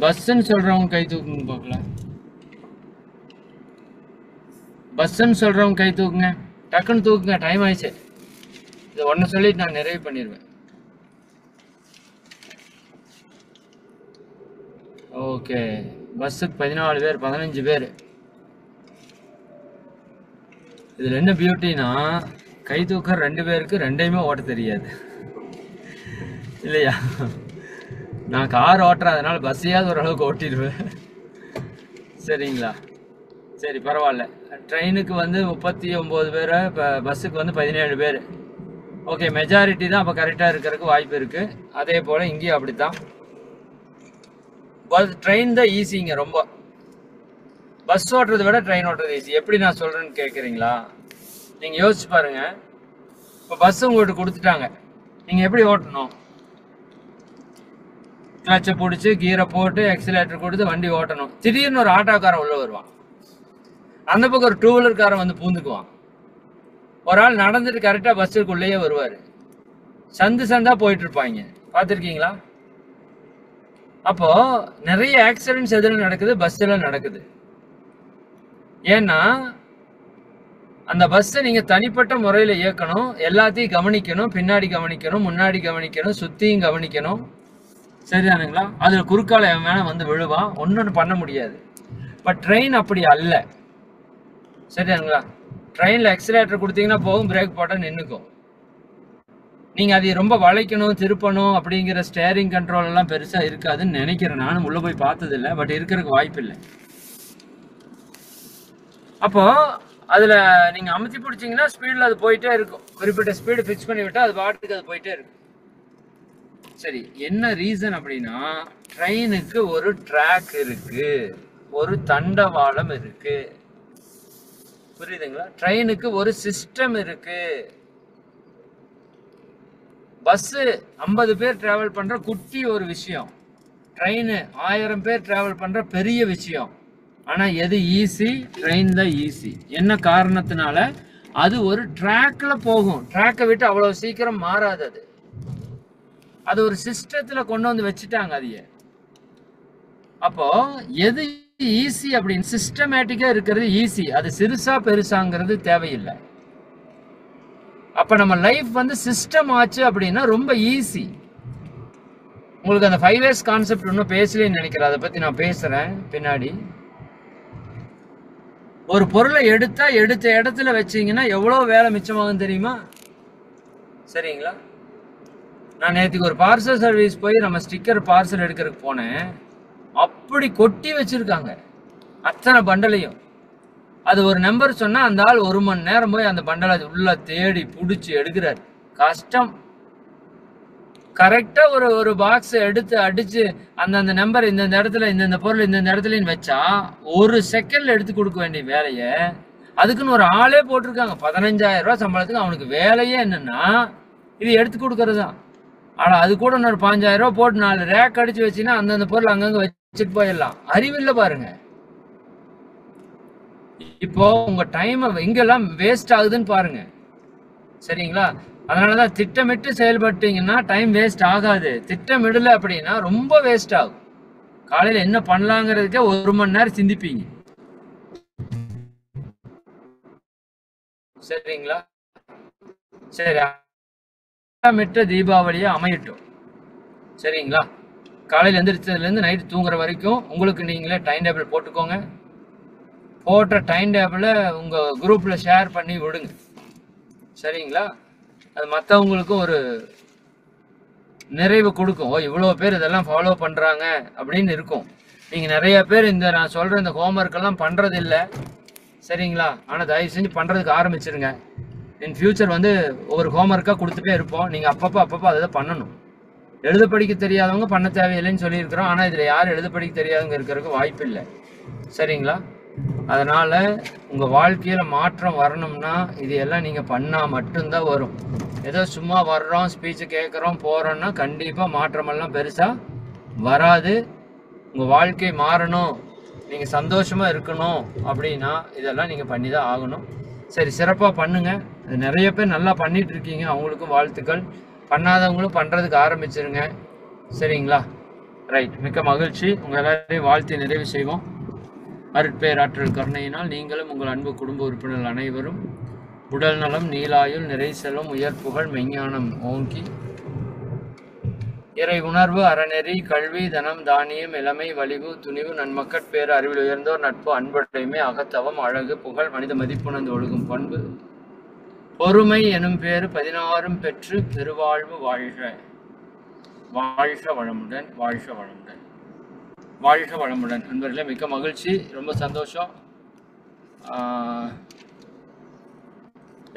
பஸ்ஸுன்னு சொல்கிறவங்க கை தூக்குங்க பார்க்கலாம். பஸ்ஸுன்னு சொல்கிறவங்க கை தூக்குங்க, டக்குன்னு தூக்குங்க, டைம் ஆயிடுச்சு. இது ஒன்று சொல்லிட்டு நான் நிறைவு பண்ணிடுவேன். ஓகே, பஸ்ஸுக்கு 14 பேர், 15 பேர். இதில் என்ன பியூட்டினா, கை தூக்க 2 பேருக்கு 2யுமே ஓட்ட தெரியாது இல்லையா? நான் கார் ஓட்டுறேன், அதனால பஸ்ஸையாவது ஓரளவுக்கு ஓட்டிடுவேன். சரிங்களா? சரி, பரவாயில்ல. ட்ரெயினுக்கு வந்து 39 பேர், இப்போ பஸ்ஸுக்கு வந்து 17 பேர். ஓகே, மெஜாரிட்டி தான் அப்போ கரெக்டாக இருக்கிறதுக்கு வாய்ப்பு இருக்குது. அதே போல் இங்கேயும் அப்படி தான். ட்ரெயின் தான் ஈஸிங்க ரொம்ப. பஸ் ஓட்டுறதை விட ட்ரெயின் ஓட்டுறது ஈஸி. எப்படி நான் சொல்கிறேன்னு கேட்குறீங்களா? நீங்கள் யோசிச்சு பாருங்கள். இப்போ பஸ் உங்கள்கிட்ட கொடுத்துட்டாங்க, நீங்கள் எப்படி ஓட்டணும்? கிளச்சை பிடிச்சி கீரை போட்டு எக்ஸிலேட்டர் கொடுத்து வண்டி ஓட்டணும். திடீர்னு ஒரு ஆட்டோக்காரன் உள்ளே வருவான், அந்த பக்கம் ஒரு 2 வீலர்காரன் வந்து பூந்துக்குவான். ஒரு ஆள் நடந்துட்டு கரெக்டாக பஸ்ஸுக்குள்ளேயே வருவார். சந்து சந்தா போயிட்டு இருப்பாங்க, பார்த்துருக்கீங்களா? அப்போ நிறைய ஆக்சிடென்ட்ஸ் எதில் நடக்குது? பஸ்ஸில் நடக்குது. ஏன்னா அந்த பஸ்ஸை நீங்கள் தனிப்பட்ட முறையில் இயக்கணும், எல்லாத்தையும் கவனிக்கணும், பின்னாடி கவனிக்கணும், முன்னாடி கவனிக்கணும், சுற்றியும் கவனிக்கணும். சரிதானுங்களா? அதில் குறுக்கால வேணா வந்து விழுவான், ஒன்று பண்ண முடியாது. பட் ட்ரெயின் அப்படி அல்ல. சரிதானுங்களா? ட்ரெயினில் எக்ஸிலேட்டர் கொடுத்தீங்கன்னா போகும், பிரேக் போட்டால் நின்றுக்கும். நீங்கள் அதை ரொம்ப வளைக்கணும், திருப்பணும் அப்படிங்கிற ஸ்டேரிங் கண்ட்ரோல் எல்லாம் பெருசாக இருக்காதுன்னு நினைக்கிறேன். நானும் உள்ளே போய் பார்த்ததில்லை, பட் இருக்கிறதுக்கு வாய்ப்பு இல்லை. அப்போ அதில் நீங்கள் அமுத்தி பிடிச்சிங்கன்னா ஸ்பீடில் அது போயிட்டே இருக்கும். குறிப்பிட்ட ஸ்பீடு ஃபிக்ஸ் பண்ணி விட்டால் அது பாட்டுக்கு அது போயிட்டே இருக்கும். சரி, என்ன ரீசன் அப்படின்னா, ட்ரெயினுக்கு ஒரு ட்ராக் இருக்கு, ஒரு தண்டவாளம் இருக்கு. புரியுதுங்களா? ட்ரெயினுக்கு ஒரு சிஸ்டம் இருக்கு. பஸ்ஸு 50 பேர் டிராவல் பண்ற குட்டி ஒரு விஷயம், ட்ரெயின் 1000 பேர் டிராவல் பண்ற பெரிய விஷயம். ஆனா எது ஈஸி? ட்ரெயின் தான் ஈஸி. என்ன காரணத்தினால? அது ஒரு ட்ராக்ல போகும், ட்ராக்கை விட்டு அவ்வளவு சீக்கிரம் மாறாது. அது ஒரு சிஸ்டத்துல கொண்டு வந்து வச்சுட்டாங்க அதைய. அப்போ எது ஈஸி அப்படின்னு, சிஸ்டமேட்டிக்கா இருக்கிறது ஈஸி. அது சிறுசா பெருசாங்கிறது தேவையில்லை. அப்ப நம்ம லைஃப் வந்து சிஸ்டம் ஆச்சு அப்படின்னா ரொம்ப ஈஸி. உங்களுக்கு அந்த 5S கான்செப்ட் இன்னும் பேசலன்னு நினைக்கிறேன், அதை பத்தி நான் பேசுறேன் பின்னாடி. ஒரு பொருளை எடுத்தா எடுத்த இடத்துல வச்சீங்கன்னா எவ்வளவு வேலை மிச்சமாகும் தெரியுமா? சரிங்களா? நான் நேற்றுக்கு ஒரு பார்சல் சர்வீஸ் போய் நம்ம ஸ்டிக்கர் பார்சல் எடுக்கிறதுக்கு போனேன். அப்படி கொட்டி வச்சிருக்காங்க அத்தனை பண்டலையும். அது ஒரு நம்பர் சொன்னா அந்த ஆள் 1 மணி நேரம் போய் அந்த பண்டலை உள்ள தேடி பிடிச்சி எடுக்கிறார். கஷ்டம். கரெக்டா ஒரு பாக்ஸ் எடுத்து அடிச்சு அந்த நம்பர் இந்த இடத்துல இந்த பொருள் இந்த இடத்துலன்னு வச்சா 1 செகண்ட்ல எடுத்து கொடுக்க வேண்டிய வேலைய அதுக்குன்னு ஒரு ஆளே போட்டிருக்காங்க. 15,000 ரூபாய் சம்பளத்துக்கு அவனுக்கு வேலையே என்னன்னா இது எடுத்து கொடுக்கறது தான். ஆனா அது கூட இன்னொரு 5,000 ரூபாய் போட்டு 4 ரேக் அடிச்சு வச்சுன்னா அந்தந்த பொருள் அங்கங்க வச்சுட்டு போயிடலாம். அறிவில்லை பாருங்க. இப்போ உங்க டைம் எங்கெல்லாம் வேஸ்ட் ஆகுதுன்னு பாருங்க. சரிங்களா? அதனாலதான் திட்டமிட்டு செயல்பட்டீங்கன்னா டைம் வேஸ்ட் ஆகாது. திட்டமிடல அப்படின்னா ரொம்ப வேஸ்ட் ஆகும். காலையில என்ன பண்ணலாங்கிறதுக்கே 1 மணி நேரம் சிந்திப்பீங்க. சரிங்களா? சரி, திட்டமிட்ட தீபாவளியை அமையட்டும். சரிங்களா? காலையில் எந்திரிச்சதுலேருந்து நைட்டு தூங்குற வரைக்கும் உங்களுக்கு நீங்களே டைம் டேபிள் போட்டுக்கோங்க. போட்ட டைம் டேபிளை உங்கள் குரூப்பில் ஷேர் பண்ணி விடுங்க. சரிங்களா? அது மற்றவங்களுக்கும் ஒரு நிறைவு கொடுக்கும். ஓ, இவ்வளோ பேர் இதெல்லாம் ஃபாலோ பண்ணுறாங்க அப்படின்னு இருக்கும். நீங்கள் நிறைய பேர் நான் சொல்கிற இந்த ஹோம்ஒர்க்கெல்லாம் பண்ணுறது இல்லை. சரிங்களா? ஆனால் தயவு செஞ்சு பண்ணுறதுக்கு ஆரம்பிச்சிருங்க. இன் ஃபியூச்சர் வந்து ஒவ்வொரு ஹோம்ஒர்க்காக கொடுத்துட்டே இருப்போம். நீங்கள் அப்பப்போ அதை பண்ணணும். எழுத படிக்க தெரியாதவங்க பண்ண தேவையில்லைன்னு சொல்லியிருக்கிறோம். ஆனால் இதில் யார் எழுத படிக்க தெரியாதவங்க இருக்கிறதுக்கு வாய்ப்பு இல்லை. சரிங்களா? அதனால் உங்கள் வாழ்க்கையில் மாற்றம் வரணும்னா இது எல்லாம் நீங்கள் பண்ணால் மட்டும்தான் வரும். ஏதோ சும்மா வர்றோம், ஸ்பீச்சு கேட்குறோம், போகிறோன்னா கண்டிப்பாக மாற்றமெல்லாம் பெருசாக வராது. உங்கள் வாழ்க்கை மாறணும், நீங்கள் சந்தோஷமாக இருக்கணும் அப்படின்னா இதெல்லாம் நீங்கள் பண்ணி தான் ஆகணும். சரி, சிறப்பாக பண்ணுங்கள். அது நிறைய பேர் நல்லா பண்ணிகிட்டு இருக்கீங்க, அவங்களுக்கும் வாழ்த்துக்கள். பண்ணாதவங்களும் பண்ணுறதுக்கு ஆரம்பிச்சிருங்க. சரிங்களா? ரைட், மிக்க மகிழ்ச்சி. உங்கள் எல்லாரையும் வாழ்த்தி நிறைவு செய்வோம். அருட்பேராற்றல் கருணையினால் நீங்களும் உங்கள் அன்பு குடும்ப உறுப்பினர்கள் அனைவரும் உடல் நலம், நீலாயுள், நிறை செல்வம், உயர் புகழ், மெஞ்ஞானம் ஓங்கி இறை உணர்வு, அறநெறி, கல்வி, தனம், தானியம், இளமை, வலிவு, துணிவு, நன்மக்கட்பேறு, அறிவில் உயர்ந்தோர் நட்பு, அன்புடைமை, அகத்தவம், அழகு, புகழ், மனித மதிப்புணர்ந்து ஒழுகும் பண்பு, பொறுமை எனும் பேறு 16 பெற்று பெருவாழ்வு வாழ்க. வாழ்க வளமுடன், வாழ்க வளமுடன், வாழ்க வளமுடன். நண்பர்களே, மிக்க மகிழ்ச்சி, ரொம்ப சந்தோஷம்.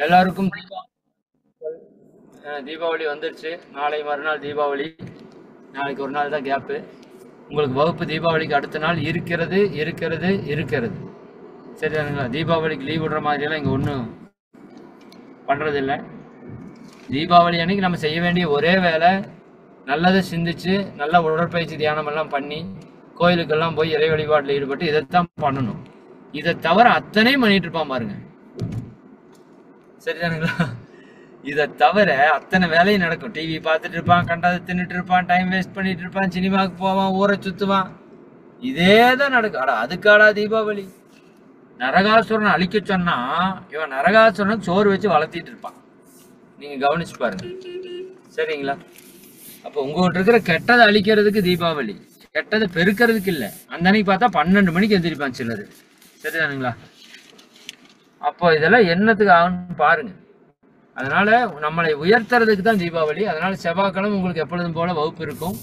எல்லாருக்கும் தீபாவளி வந்துடுச்சு. நாளை மறுநாள் தீபாவளி. நாளைக்கு ஒரு நாள் தான் கேப்பு. உங்களுக்கு வகுப்பு தீபாவளிக்கு அடுத்த நாள் இருக்கிறது இருக்கிறது இருக்கிறது. சரிதானுங்களா? தீபாவளிக்கு லீவ் விடுற மாதிரியெல்லாம் இங்கே ஒன்றும் பண்ணுறதில்லை. தீபாவளி அன்னைக்கு நம்ம செய்ய வேண்டிய ஒரே வேலை, நல்லதை சிந்திச்சு நல்ல உடற்பயிற்சி தியானமெல்லாம் பண்ணி கோயிலுக்கெல்லாம் போய் இறை வழிபாட்டில் ஈடுபட்டு இதைத்தான் பண்ணணும். இதை தவிர அத்தனையும் பண்ணிட்டு இருப்பான் பாருங்க. சரிதானுங்களா? இதை தவிர அத்தனை வேலையும் நடக்கும். டிவி பார்த்துட்டு இருப்பான், கண்டதை தின்னுட்டு இருப்பான், டைம் வேஸ்ட் பண்ணிட்டு இருப்பான், சினிமாவுக்கு போவான், ஊரை சுற்றுவான். இதே தான் நடக்கும். அடா அதுக்காடா தீபாவளி? நரகாசுரனை அழிக்க சொன்னா இவன் நரகாசுரன் சோறு வச்சு வளர்த்திட்டு இருப்பான். நீங்க கவனிச்சு பாருங்க. சரிங்களா? அப்போ உங்ககிட்ட இருக்கிற கெட்டதை அழிக்கிறதுக்கு தீபாவளி, கெட்டதை பெருக்கிறதுக்கு இல்லை. அந்த அன்னைக்கு பார்த்தா 12 மணிக்கு எந்திரிப்பான் சிலர். சரிதானுங்களா? அப்போ இதெல்லாம் என்னத்துக்கு ஆகுன்னு பாருங்க. அதனால நம்மளை உயர்த்துறதுக்கு தான் தீபாவளி. அதனால செவ்வாய்க்கிழமை உங்களுக்கு எப்பொழுதும் போல வகுப்பு இருக்கும்.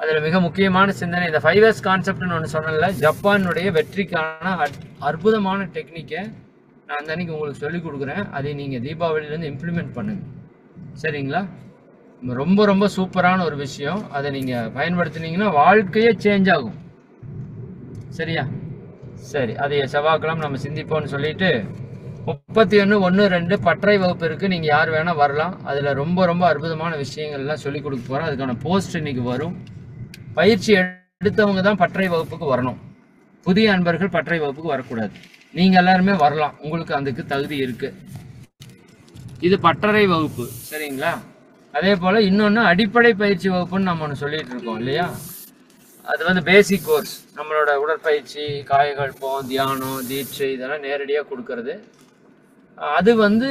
அதில் மிக முக்கியமான சிந்தனை, இந்த 5S கான்செப்ட்னு ஒன்று சொன்னல, ஜப்பானுடைய வெற்றிக்கான அற்புதமான டெக்னிக்கை நான் அந்த அன்னைக்கு உங்களுக்கு சொல்லிக் கொடுக்குறேன். அதை நீங்கள் தீபாவளியிலேருந்து இம்ப்ளிமெண்ட் பண்ணுங்க. சரிங்களா? ரொம்ப ரொம்ப சூப்பரான ஒரு விஷயம். அதை நீங்கள் பயன்படுத்தினீங்கன்னா வாழ்க்கையே சேஞ்ச் ஆகும். சரியா? சரி, அதை செவ்வாய்க்கிழமை நம்ம சிந்திப்போம்னு சொல்லிட்டு 31/1/2 பட்டறை வகுப்பு இருக்குது. நீங்கள் யார் வேணால் வரலாம். அதில் ரொம்ப ரொம்ப அற்புதமான விஷயங்கள்லாம் சொல்லிக் கொடுக்க போகிறோம். அதுக்கான போஸ்ட் இன்னைக்கு வரும். பயிற்சி எடுத்தவங்க தான் பட்டறை வகுப்புக்கு வரணும். புதிய அன்பர்கள் பட்டறை வகுப்புக்கு வரக்கூடாது. நீங்கள் எல்லாருமே வரலாம், உங்களுக்கு அதுக்கு தகுதி இருக்குது. இது பட்டறை வகுப்பு. சரிங்களா? அதே போல் இன்னொன்று அடிப்படை பயிற்சி வகுப்புன்னு நம்ம ஒன்று சொல்லிட்டு இருக்கோம் இல்லையா? அது வந்து பேசிக் கோர்ஸ். நம்மளோட உடற்பயிற்சி, காயகல்பம், தியானம், தீட்சை இதெல்லாம் நேரடியாக கொடுக்கறது. அது வந்து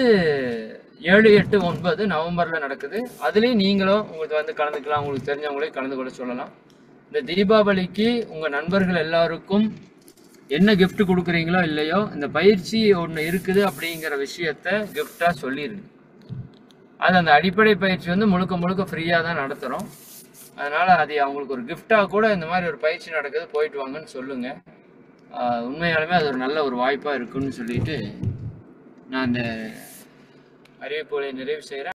7, 8, 9 நவம்பரில் நடக்குது. அதுலேயும் நீங்களும் உங்களுக்கு வந்து கலந்துக்கலாம். உங்களுக்கு தெரிஞ்சவங்களே கலந்து கொள்ள சொல்லலாம். இந்த தீபாவளிக்கு உங்கள் நண்பர்கள் எல்லாருக்கும் என்ன கிஃப்ட் கொடுக்குறீங்களோ இல்லையோ, இந்த பயிற்சி ஒன்று இருக்குது அப்படிங்கிற விஷயத்த கிஃப்டாக சொல்லிடுங்க. அது அந்த அடிப்படை பயிற்சி வந்து முழுக்க முழுக்க ஃப்ரீயாக தான் நடத்துகிறோம். அதனால் அது அவங்களுக்கு ஒரு கிஃப்டாக கூட இந்த மாதிரி ஒரு பயிற்சி நடக்குது, போயிட்டு வாங்கன்னு சொல்லுங்கள். உண்மையாலுமே அது ஒரு நல்ல ஒரு வாய்ப்பாக இருக்குன்னு சொல்லிட்டு நான் அந்த அறிவிப்புகளை நிறைவு செய்கிறேன்.